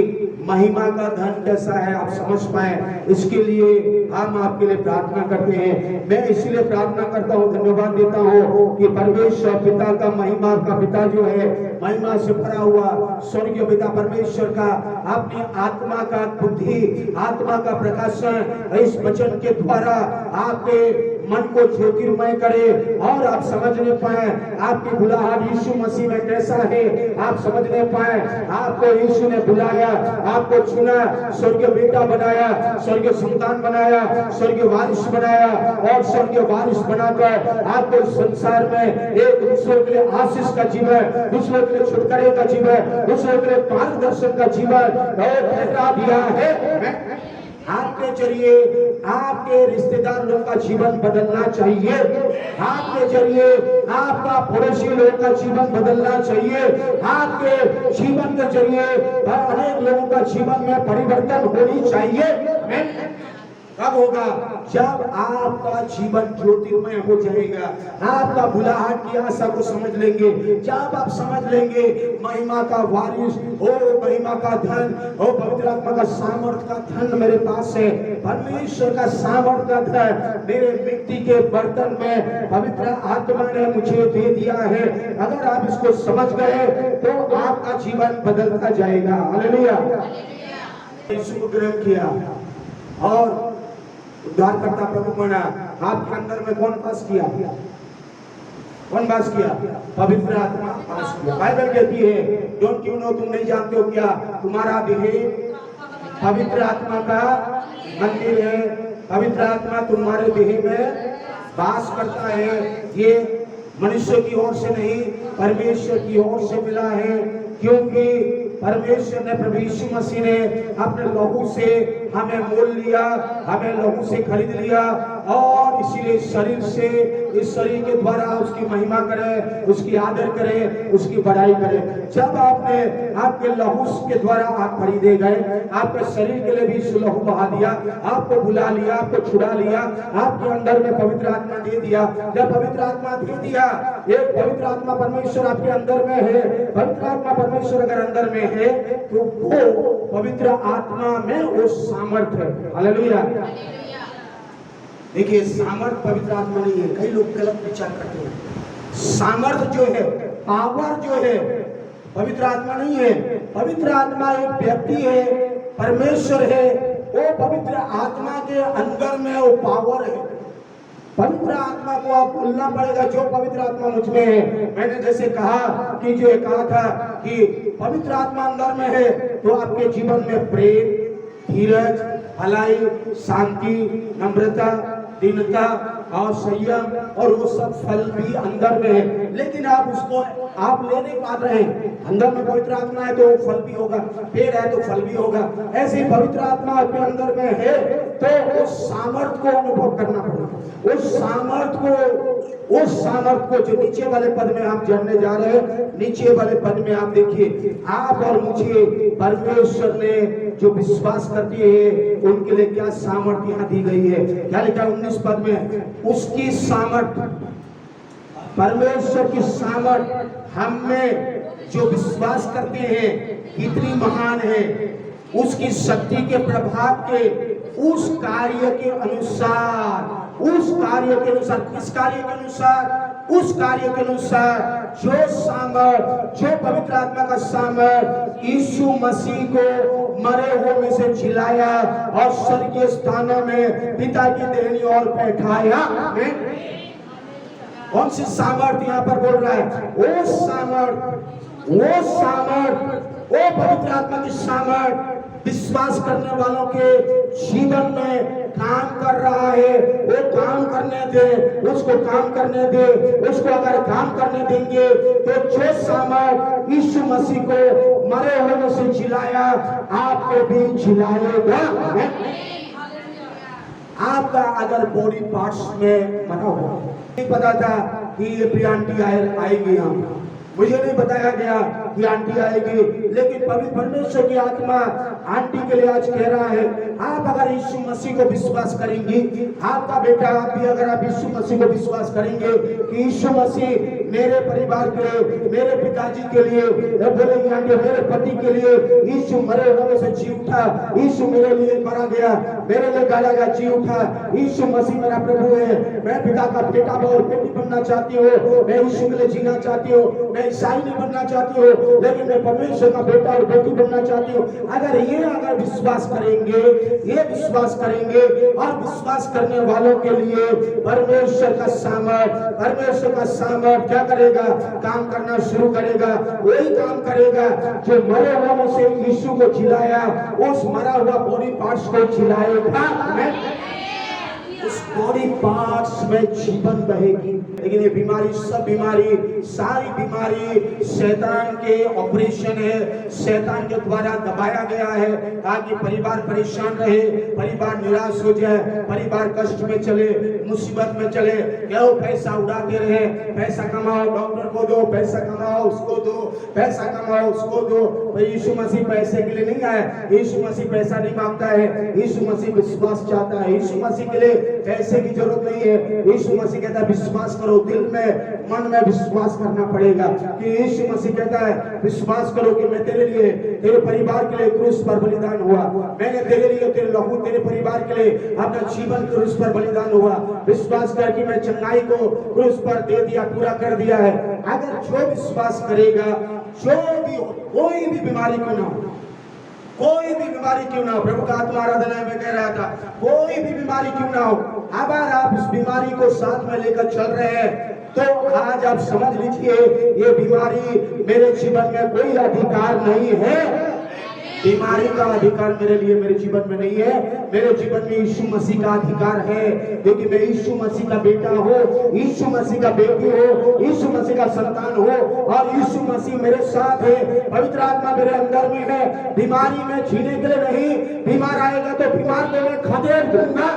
Speaker 1: महिमा का धन कैसा है आप समझ पाए। इसके लिए हम आपके लिए प्रार्थना करते हैं। मैं इसीलिए प्रार्थना करता हूँ, धन्यवाद देता हूँ कि परमेश्वर पिता का, महिमा का पिता जो है, महिमा से भरा हुआ स्वर्गीय पिता परमेश्वर का अपनी आत्मा का बुद्धि, आत्मा का प्रकाशन इस वचन के द्वारा आपके मन को ज्योतिर्मय करे और आप समझने पाए आपकी बुलाहट यीशु मसीह में कैसा है, आप समझने पाए आपको यीशु ने बुलाया, आपको चुना, स्वर्गीय बेटा बनाया, स्वर्गीय संतान बनाया, स्वर्गीय वारिस बनाया और स्वर्गीय वारिस बनाकर आपको इस संसार में एक दूसरे के लिए आशीष का जीवन, दूसरे के लिए छुटकारे का जीवन, दूसरे के लिए मार्गदर्शन का जीवन और ठहरा दिया है। आपके जरिए आपके रिश्तेदार लोगों का जीवन बदलना चाहिए, आपके जरिए आपका पड़ोसी लोगों का जीवन बदलना चाहिए, आपके जीवन के जरिए अनेक लोगों का जीवन में परिवर्तन होनी चाहिए। कब होगा? जब आपका जीवन ज्योतिर्मय हो जाएगा, आपका बुलाहट की आशा को समझ लेंगे, जब आप समझ लेंगे महिमा का वारिस हो, महिमा का धन हो, पवित्र आत्मा का सामर्थ का धन मेरे पास है, परमेश्वर का सामर्थ का धन मेरे मिट्टी के बर्तन में पवित्र आत्मा ने मुझे दे दिया है। अगर आप इसको समझ गए तो आपका जीवन बदलता जाएगा। हालेलुया। यीशु को ग्रहण किया और उद्धारकर्ता प्रभु बना, आपके अंदर में कौन वास किया? कौन वास किया? पवित्र आत्मा वास किया। बाइबल कहती है, डोंट यू नो, तुम नहीं जानते हो क्या तुम्हारा देह पवित्र आत्मा का मंदिर है, पवित्र आत्मा तुम्हारे देह में वास करता है। ये मनुष्य की ओर से नहीं, परमेश्वर की ओर से मिला है, क्योंकि परमेश्वर ने, प्रभु यीशु मसीह ने अपने लहू से हमें मोल लिया, हमें लहू से खरीद लिया और इसीलिए शरीर से, इस शरीर के द्वारा उसकी महिमा करें, उसकी आदर करें, उसकी बड़ाई करें। जब आपने आपके लहू के द्वारा आप खरीदे गए, आपके शरीर के लिए भी इस लहू बहा दिया, आपको बुला लिया, आपको छुड़ा लिया, आपके अंदर में पवित्र आत्मा दे दिया। जब पवित्र आत्मा दे दिया, एक पवित्र आत्मा परमेश्वर आपके अंदर में है, पवित्र आत्मा परमेश्वर अगर अंदर में है तो वो पवित्र आत्मा में वो सामर्थ है। हालेलुया। देखिए, सामर्थ पवित्र आत्मा नहीं है, कई लोग गलत विचार करते हैं। सामर्थ जो है, पावर जो है, पवित्र आत्मा नहीं है। पवित्र आत्मा एक व्यक्ति है, परमेश्वर है, वो पवित्र आत्मा के अंदर में वो पावर है। पवित्र आत्मा को आप बोलना पड़ेगा, जो पवित्र आत्मा मुझ में है। मैंने जैसे कहा कि जो कहा था कि पवित्र आत्मा अंदर में है तो आपके जीवन में प्रेम, धीरज, भलाई, शांति, नम्रता, दीनता और संयम और वो सब फल भी अंदर में है। लेकिन आप उसको आप ले नहीं पा रहे हैं। अंदर में पवित्र आत्मा है तो फल भी होगा, पेड़ है तो फल भी होगा। ऐसे ही पवित्र आत्मा आपके अंदर में है तो उस सामर्थ को अनुभव करना पड़ेगा। उस सामर्थ को जो नीचे वाले पद में आप जानने जा रहे हैं, नीचे वाले पद में आप देखिए, आप और मुझे परमेश्वर ने जो विश्वास करती है उनके लिए क्या सामर्थ यहाँ दी गई है। क्या लिखा 19 पद में? उसकी सामर्थ, परमेश्वर की सामर्थ हम में जो विश्वास करते हैं कितनी महान है। उसकी शक्ति के प्रभाव के उस कार्य के अनुसार, उस कार्य के अनुसार, किस कार्य के अनुसार? उस कार्य के अनुसार जो सामर्थ, जो पवित्र आत्मा का सामर्थ यीशु मसीह को मरे हुए में से जिलाया और स्वर्गीय स्थानों में पिता की देहनी और बैठाया। कौन सी सामर्थ यहाँ पर बोल रहा है? वो सामर्थ, वो पवित्र आत्मा की सामर्थ विश्वास करने वालों के जीवन में काम कर रहा है। वो काम करने दे, उसको काम करने दे। उसको अगर काम करने देंगे तो जो सामर्थ यीशु मसीह को मरे हुए में से जिलाया, आपको भी जिलाएगा। आपका अगर बॉडी पार्ट्स में मरा हो, नहीं पता था कि ये प्रियांटी आएगी यहाँ, मुझे नहीं बताया गया कि आंटी आएगी, लेकिन पवित्र परमेश्वर की आत्मा आंटी के लिए आज कह रहा है, आप अगर यीशु मसीह को विश्वास करेंगी, आपका बेटा आप भी अगर आप यीशु मसीह को विश्वास करेंगे कि यीशु मसीह मेरे परिवार के लिए, मेरे पिताजी के लिए, बोलेंगे आगे मेरे पति के लिए यीशु मरे हुए से जी उठा, यीशु मेरे लिए मारा गया, मेरे लिए गाला गया, जी उठा। यीशु मसीह मेरा प्रभु है। मैं पिता का बेटा और बेटी बनना चाहती हूँ, मैं यीशु के लिए जीना चाहती हूँ, मैं ईसाई नहीं बनना चाहती हूँ, लेकिन मैं परमेश्वर का बेटा और बेटी बनना चाहती हूँ। अगर विश्वास करेंगे, ये विश्वास करेंगे, और विश्वास करने वालों के लिए परमेश्वर का सामर्थ क्या करेगा? काम करना शुरू करेगा। वही काम करेगा जो मरे हुए से यीशु को जिलाया, उस मरा हुआ बॉडी पार्ट्स को जिलाएगा। उस बॉडी पार्ट्स में जीवन बहेगी। लेकिन ये बीमारी, सब बीमारी, सारी बीमारी शैतान के ऑपरेशन है, शैतान के द्वारा दबाया गया है ताकि परिवार परेशान रहे, परिवार निराश हो जाए, परिवार कष्ट में चले, मुसीबत में चले। क्यों? पैसा उड़ाते रहे, पैसा कमाओ, डॉक्टर को दो, पैसा कमाओ, उसको दो, पैसा कमाओ, उसको दो। यीशु मसीह पैसे के लिए नहीं आया, यीशु मसीह पैसा नहीं मांगता है, यीशु मसीह विश्वास चाहता है। यीशु मसीह के लिए पैसे की जरूरत नहीं है। यीशु मसीह कहता है विश्वास करो, दिल में, मन में विश्वास करना पड़ेगा कि यीशु मसीह कहता है विश्वास करो कि मैं तेरे लिए, तेरे परिवार के लिए क्रूस पर बलिदान हुआ, मैंने तेरे लिए, तेरे लहू, तेरे परिवार के लिए अपना जीवन क्रूस पर बलिदान हुआ। विश्वास कर कि मैं चंगाई को क्रूस पर दे दिया, पूरा कर दिया है। अगर जो विश्वास करेगा, जो भी, कोई भी बीमारी क्यों ना हो, कोई भी बीमारी क्यों ना हो, प्रभु का आत्मा आराधना में कह रहा था, कोई भी बीमारी क्यों ना हो, अगर आप इस बीमारी को साथ में लेकर चल रहे हैं तो आज आप समझ लीजिए ये बीमारी मेरे जीवन में कोई अधिकार नहीं है। बीमारी का अधिकार मेरे लिए, मेरे जीवन में नहीं है। मेरे जीवन में यीशु मसीह का अधिकार है, क्योंकि मैं यीशु मसीह का बेटा हूँ, यीशु मसीह का बेटी हूँ, यीशु मसीह का संतान हूँ, और यीशु मसीह मेरे साथ है, पवित्र आत्मा मेरे अंदर में है। बीमारी में जीने के लिए नहीं, बीमार आएगा तो बीमार को मैं खदेड़ दूंगा।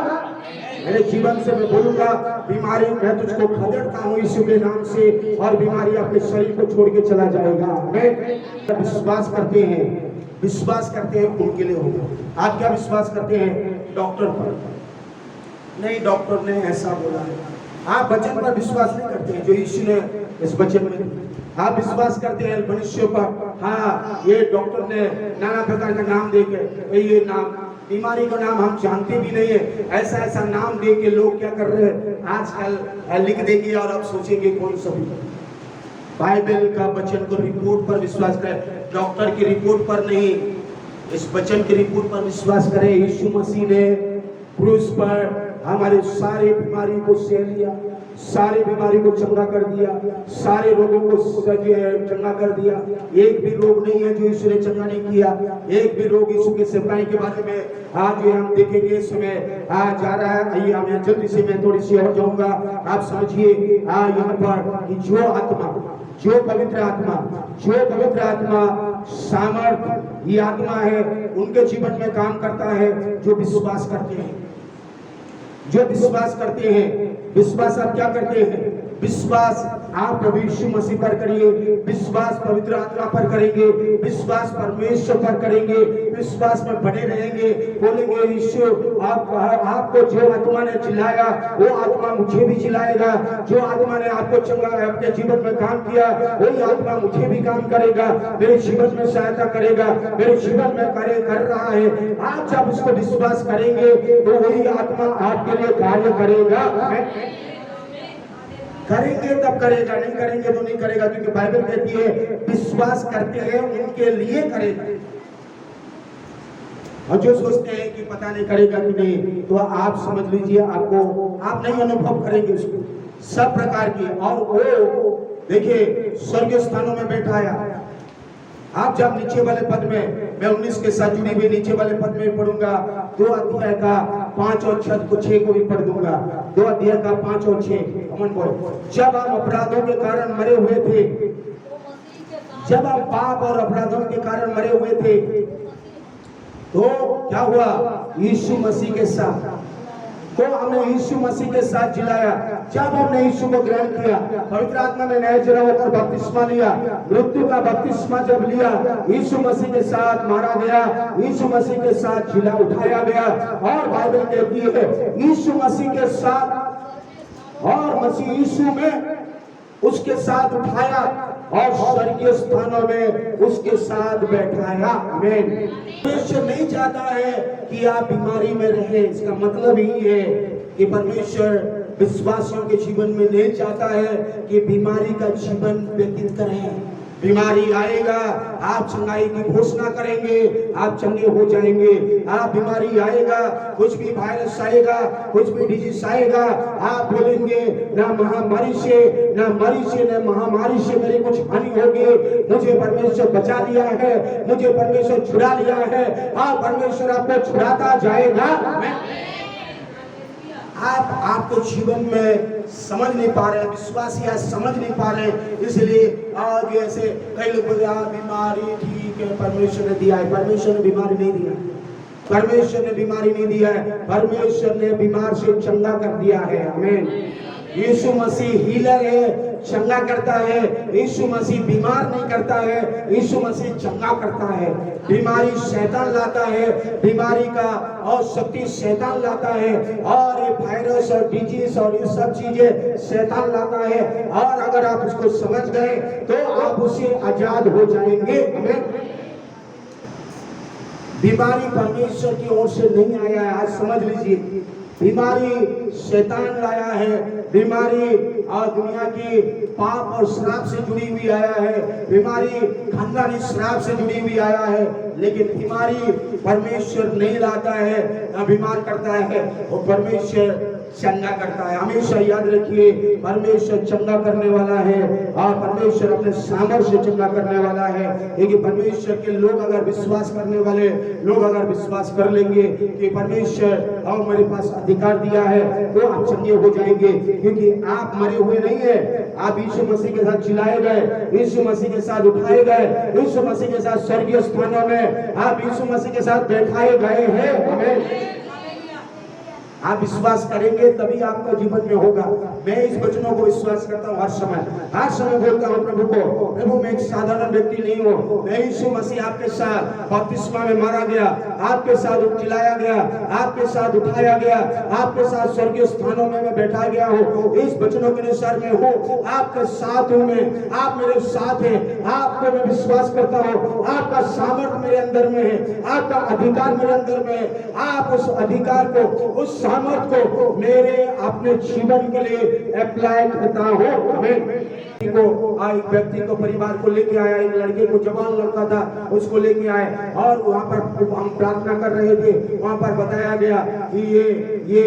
Speaker 1: मेरे जीवन से मैं बोलूंगा, बीमारी मैं तुझको खदेड़ता हूँ यीशु के नाम से, और बीमारी अपने शरीर को छोड़ के चला जाएगा। मैं विश्वास करते हैं, विश्वास करते हैं उनके लिए होगा। आप क्या विश्वास करते हैं? डॉक्टर पर नहीं, डॉक्टर ने ऐसा बोला है। आप वचन पर विश्वास नहीं करते हैं जो यीशु ने इस वचन में। आप विश्वास करते हैं मनुष्यों पर। हाँ, ये डॉक्टर ने नाना प्रकार का नाम देके, ये नाम, बीमारी का नाम हम जानते भी नहीं है, ऐसा ऐसा नाम दे के लोग क्या कर रहे हैं आजकल, लिख देंगे और आप सोचेंगे कौन सा बाइबल का वचन को रिपोर्ट पर विश्वास करें, डॉक्टर की रिपोर्ट पर नहीं, इस वचन की रिपोर्ट पर विश्वास करें। यीशु मसीह ने क्रूस पर हमारे सारे बीमारी को सह लिया, सारे बीमारी को चंगा कर दिया, सारे रोगों को चंगा कर दिया। एक भी रोग नहीं है जो यीशु ने चंगा नहीं किया। एक भी रोग यीशु के सेवकाई के बारे में आज ये हम देखेंगे, इस समय आज जा रहा है। आइए हम जल्दी से, मैं थोड़ी सी हो जाऊंगा, आप समझिए। यहाँ पर जो आत्मा, जो पवित्र आत्मा सामर्थ, ये आत्मा है, उनके जीवन में काम करता है जो विश्वास करते हैं, जो विश्वास करते हैं। विश्वास आप क्या करते हैं? विश्वास आप प्रभु यीशु मसीह पर करिए, विश्वास पवित्र आत्मा पर करेंगे, विश्वास परमेश्वर पर करेंगे, विश्वास में बने रहेंगे। बोलेंगे यीशु आपको जो आत्मा ने जिलाया वो आत्मा मुझे भी जिलाएगा, जो आत्मा ने आपको चंगा आपके जीवन में काम किया वही आत्मा मुझे भी काम करेगा, मेरे जीवन में सहायता करेगा, मेरे जीवन में कर रहा है। आप जब उसको विश्वास करेंगे तो वही आत्मा आपके लिए कार्य करेगा। करेंगे तब करेगा, नहीं करेंगे तो नहीं करेगा, क्योंकि बाइबल कहती है विश्वास करते हैं उनके लिए करेगा। और जो सोचते हैं कि पता नहीं करेगा कि नहीं, तो आप समझ लीजिए आप नहीं अनुभव करेंगे उसको, सब प्रकार की। और वो देखिए स्वर्गीय स्थानों में बैठा है। आप जब नीचे वाले पद में, मैं 19 के साथ जुड़ी हुई नीचे वाले पद में पढ़ूंगा, 2 अध्याय का 5 और 6 को भी पढ़ दूंगा। 2 अध्याय का 5 और 6। अमन बोल। जब हम अपराधों के कारण मरे हुए थे, जब हम पाप और अपराधों के कारण मरे हुए थे, तो क्या हुआ? यीशु मसीह के साथ, तो हमने यीशु मसीह के साथ जिलाया। जब हमने यीशु को ग्रहण किया, पवित्र आत्मा में नए जन्म होकर बपतिस्मा लिया, मृत्यु का बपतिस्मा जब लिया, यीशु मसीह के साथ मारा गया, यीशु मसीह के साथ जिला उठाया गया। और बाइबल कहती है यीशु मसीह के साथ और मसीह यीशु में उसके साथ उठाया और स्वर्गीय स्थानों में उसके साथ बैठाया। आमीन। परमेश्वर नहीं चाहता है कि आप बीमारी में रहे। इसका मतलब ही है कि परमेश्वर विश्वासियों के जीवन में नहीं चाहता है कि बीमारी का जीवन व्यतीत करें। बीमारी आएगा, आप चंगाई की घोषणा करेंगे, आप चंगे हो जाएंगे। आप बीमारी आएगा, कुछ भी वायरस आएगा, कुछ भी डिजीज आएगा, आप बोलेंगे ना महामारी से, ना मरी से, ना महामारी से मेरी कुछ हानि होगी। मुझे परमेश्वर बचा लिया है, मुझे परमेश्वर छुड़ा लिया है। परमेश्वर आपको छुड़ाता जाएगा। आप आपके जीवन में समझ नहीं पा रहे, विश्वासी आज समझ नहीं पा रहे, इसलिए आज ऐसे कई लोग बोले बीमारी ठीक है, परमेश्वर ने दिया है। परमेश्वर ने बीमारी नहीं दिया, परमेश्वर ने बीमारी नहीं दिया है, परमेश्वर ने बीमार से चंगा कर दिया है। आमीन। यीशु मसीह हीलर है, चंगा करता है। यीशु मसीह बीमार नहीं करता है, यीशु मसीह चंगा करता है। बीमारी शैतान लाता है, बीमारी का और शक्ति शैतान लाता है, और ये वायरस और डिजीज और ये सब चीजें शैतान लाता है। और अगर आप उसको समझ गए तो आप उससे आजाद हो जाएंगे। हमें बीमारी परमेश्वर की ओर से नहीं आया है, आज समझ लीजिए। बीमारी शैतान लाया है, बीमारी और दुनिया की पाप और श्राप से जुड़ी हुई आया है, बीमारी खानदानी श्राप से जुड़ी हुई आया है। लेकिन बीमारी परमेश्वर नहीं लाता है, ना बीमार करता है, वो परमेश्वर चंगा करता है। हमेशा याद रखिए, परमेश्वर चंगा करने वाला है और परमेश्वर अपने सामर्थ्य से चंगा करने वाला है। लेकिन परमेश्वर के लोग अगर विश्वास करने वाले लोग अगर विश्वास कर लेंगे कि परमेश्वर और मेरे पास अधिकार दिया है, तो आप चंगे हो जाएंगे। क्योंकि आप मरे हुए नहीं है, आप यीशु मसीह के साथ जिलाए गए, यीशु मसीह के साथ उठाए गए, यीशु मसीह के साथ स्वर्गीय स्थानों में आप यीशु मसीह के साथ बैठाए गए हैं। हमें आप विश्वास करेंगे तभी आपका जीवन में होगा। मैं इस वचनों को विश्वास करता हूँ, हर समय बोलता हूँ प्रभु को, प्रभु मैं एक साधारण व्यक्ति नहीं हूँ, मैं यीशु मसीह आपके साथ बपतिस्मा में मारा गया, आपके साथ जिलाया गया, आपके साथ उठाया गया, आपके साथ स्वर्गीय स्थानों में मैं बैठा गया हूँ। इस वचनों के अनुसार मैं हूँ, आपके साथ हूँ मैं, आप मेरे साथ हैं, आपको मैं विश्वास करता हूँ। आपका सामर्थ्य मेरे अंदर में है, आपका अधिकार मेरे अंदर में है। आप उस अधिकार को, उस सामर्थ को मेरे अपने जीवन के लिए अप्लाई करता हूँ। एक व्यक्ति को परिवार को लेके आया, एक लड़के को, जवान लड़का था, उसको लेके आए और वहाँ पर हम प्रार्थना कर रहे थे। वहाँ पर बताया गया कि ये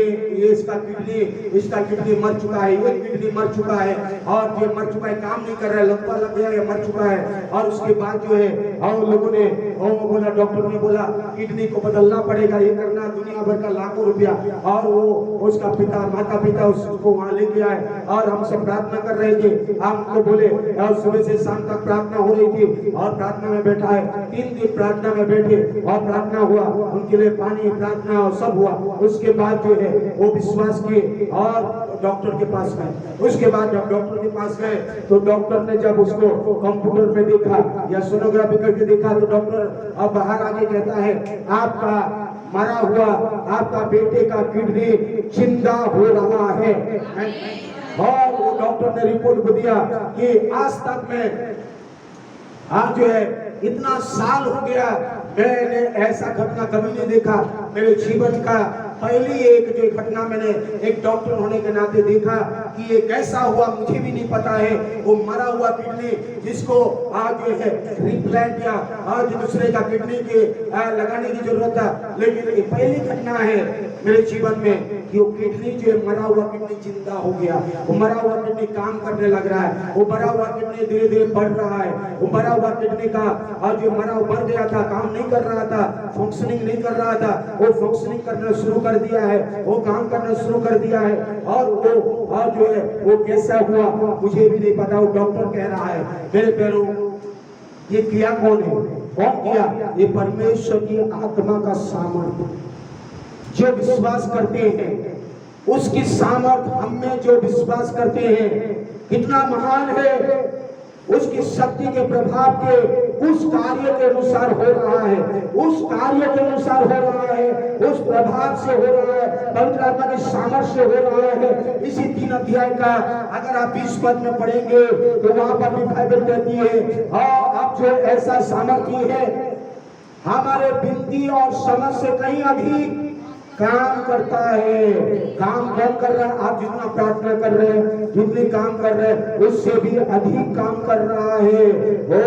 Speaker 1: इसका किडनी मर चुका है, ये किडनी मर चुका है और ये मर चुका है, काम नहीं कर रहा है, लंबा लग गया, ये मर चुका है। और उसके बाद जो है और लोगों ने बोला, डॉक्टर ने बोला किडनी को बदलना पड़ेगा, ये करना, दुनिया भर का लाखों रुपया। और वो उसका माता पिता उसको वहाँ लेके आए और हम सब प्रार्थना कर रहे थे। हमको बोले और सुबह से शाम तक प्रार्थना हो रही थी और प्रार्थना में बैठा है, 3 दिन प्रार्थना में बैठे और प्रार्थना हुआ, उनके लिए पानी, प्रार्थना और सब हुआ। उसके बाद जो है वो विश्वास किए और डॉक्टर के पास गए। उसके बाद जब डॉक्टर के पास गए तो डॉक्टर ने जब उसको कंप्यूटर में देखा या सोनोग्राफी करके देखा तो डॉक्टर अब बाहर आके कहता है आपका मरा हुआ, आपका बेटे का किडनी जिंदा हो रहा है। और वो डॉक्टर ने रिपोर्ट को दिया कि आज तक में आप जो है इतना साल हो गया, मैंने ऐसा घटना कभी नहीं देखा। मेरे जीवन का पहली एक जो घटना मैंने एक डॉक्टर होने के नाते देखा कि ये कैसा हुआ मुझे भी नहीं पता है। वो मरा हुआ किडनी जिसको आज जो है रिप्लांट या आज दूसरे का किडनी के लगाने की जरूरत है, लेकिन ये पहली घटना है मेरे जीवन में कि वो किडनी जो है मरा हुआ किडनी जिंदा हो गया। वो मरा हुआ किडनी काम करने लग रहा है, वो मरा हुआ किडनी धीरे धीरे बढ़ रहा है। वो मरा हुआ किडनी का और जो मर गया था, काम नहीं कर रहा था, फंक्शनिंग नहीं कर रहा था, वो फंक्शनिंग करना शुरू कर दिया है, वो काम करना शुरू कर दिया है। और वो और जो है वो कैसा हुआ मुझे भी नहीं पता। वो डॉक्टर कह रहा है मेरे पैरों, ये किया कौन है? कौन किया? ये परमेश्वर की आत्मा का सामर्थ्य। जो विश्वास करते हैं उसकी सामर्थ हम में जो विश्वास करते हैं कितना महान है, उसकी शक्ति के प्रभाव के उस कार्य के अनुसार हो रहा है, उस कार्य के अनुसार हो रहा है, उस प्रभाव से हो रहा है, पवित्र आत्मा के सामर्थ्य से हो रहा है। इसी 3 अध्याय का अगर आप 20 पद में पढ़ेंगे तो वहां पर भी बाइबल कहती है, हाँ अब जो ऐसा सामर्थ्य है हमारे विनती और समझ से कहीं अधिक काम करता है। काम कौन कर रहा है? आप जितना प्रार्थना कर रहे हैं, जितने काम कर रहे हैं, उससे भी अधिक काम कर रहा है। वो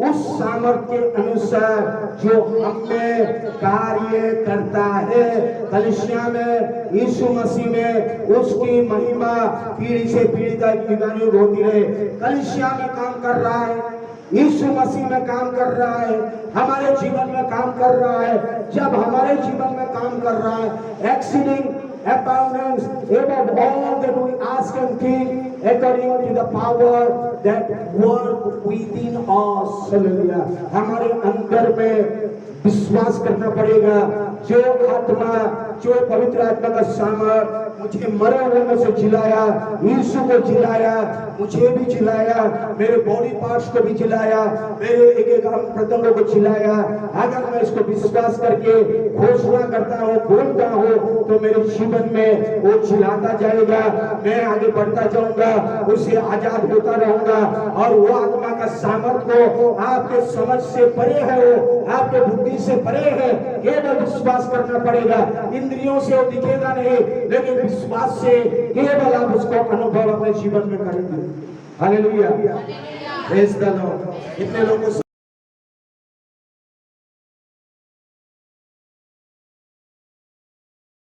Speaker 1: उस सामर्थ्य के अनुसार जो हमें कार्य करता है। कलीसिया में यीशु मसीह में उसकी महिमा पीढ़ी से पीढ़ी तक युगानुयुग होती रहे। कलीसिया में काम कर रहा है, यीशु मसीह में काम कर रहा है, हमारे जीवन में काम कर रहा है। जब हमारे जीवन में काम कर रहा है, exceeding abundance above all that we ask and think according to the power that work within us. Hallelujah. हमारे अंदर में विश्वास करना पड़ेगा। जो आत्मा, जो पवित्र आत्मा का सामर्थ मुझे मरे हुए में से जिलाया, यीशु को जिलाया, मुझे भी जिलाया, मेरे बॉडी पार्ट्स को भी जिलाया, मेरे एक एक अंग प्रत्यंगों को जिलाया। अगर मैं इसको विश्वास करके घोषणा करता हूँ, बोलता हूँ, तो मेरे जीवन में वो जिलाता जाएगा। मैं आगे बढ़ता जाऊंगा, उससे आजाद होता रहूंगा। और वो आत्मा का सामर्थ्य को आपके समझ से परे है, वो आपके बुद्धि से परे है। केवल विश्वास करना पड़ेगा। इंद्रियों से वो दिखेगा नहीं, लेकिन विश्वास से केवल आप उसको अनुभव अपने जीवन में करेंगे। Hallelujah, praise the Lord. कितने लोगों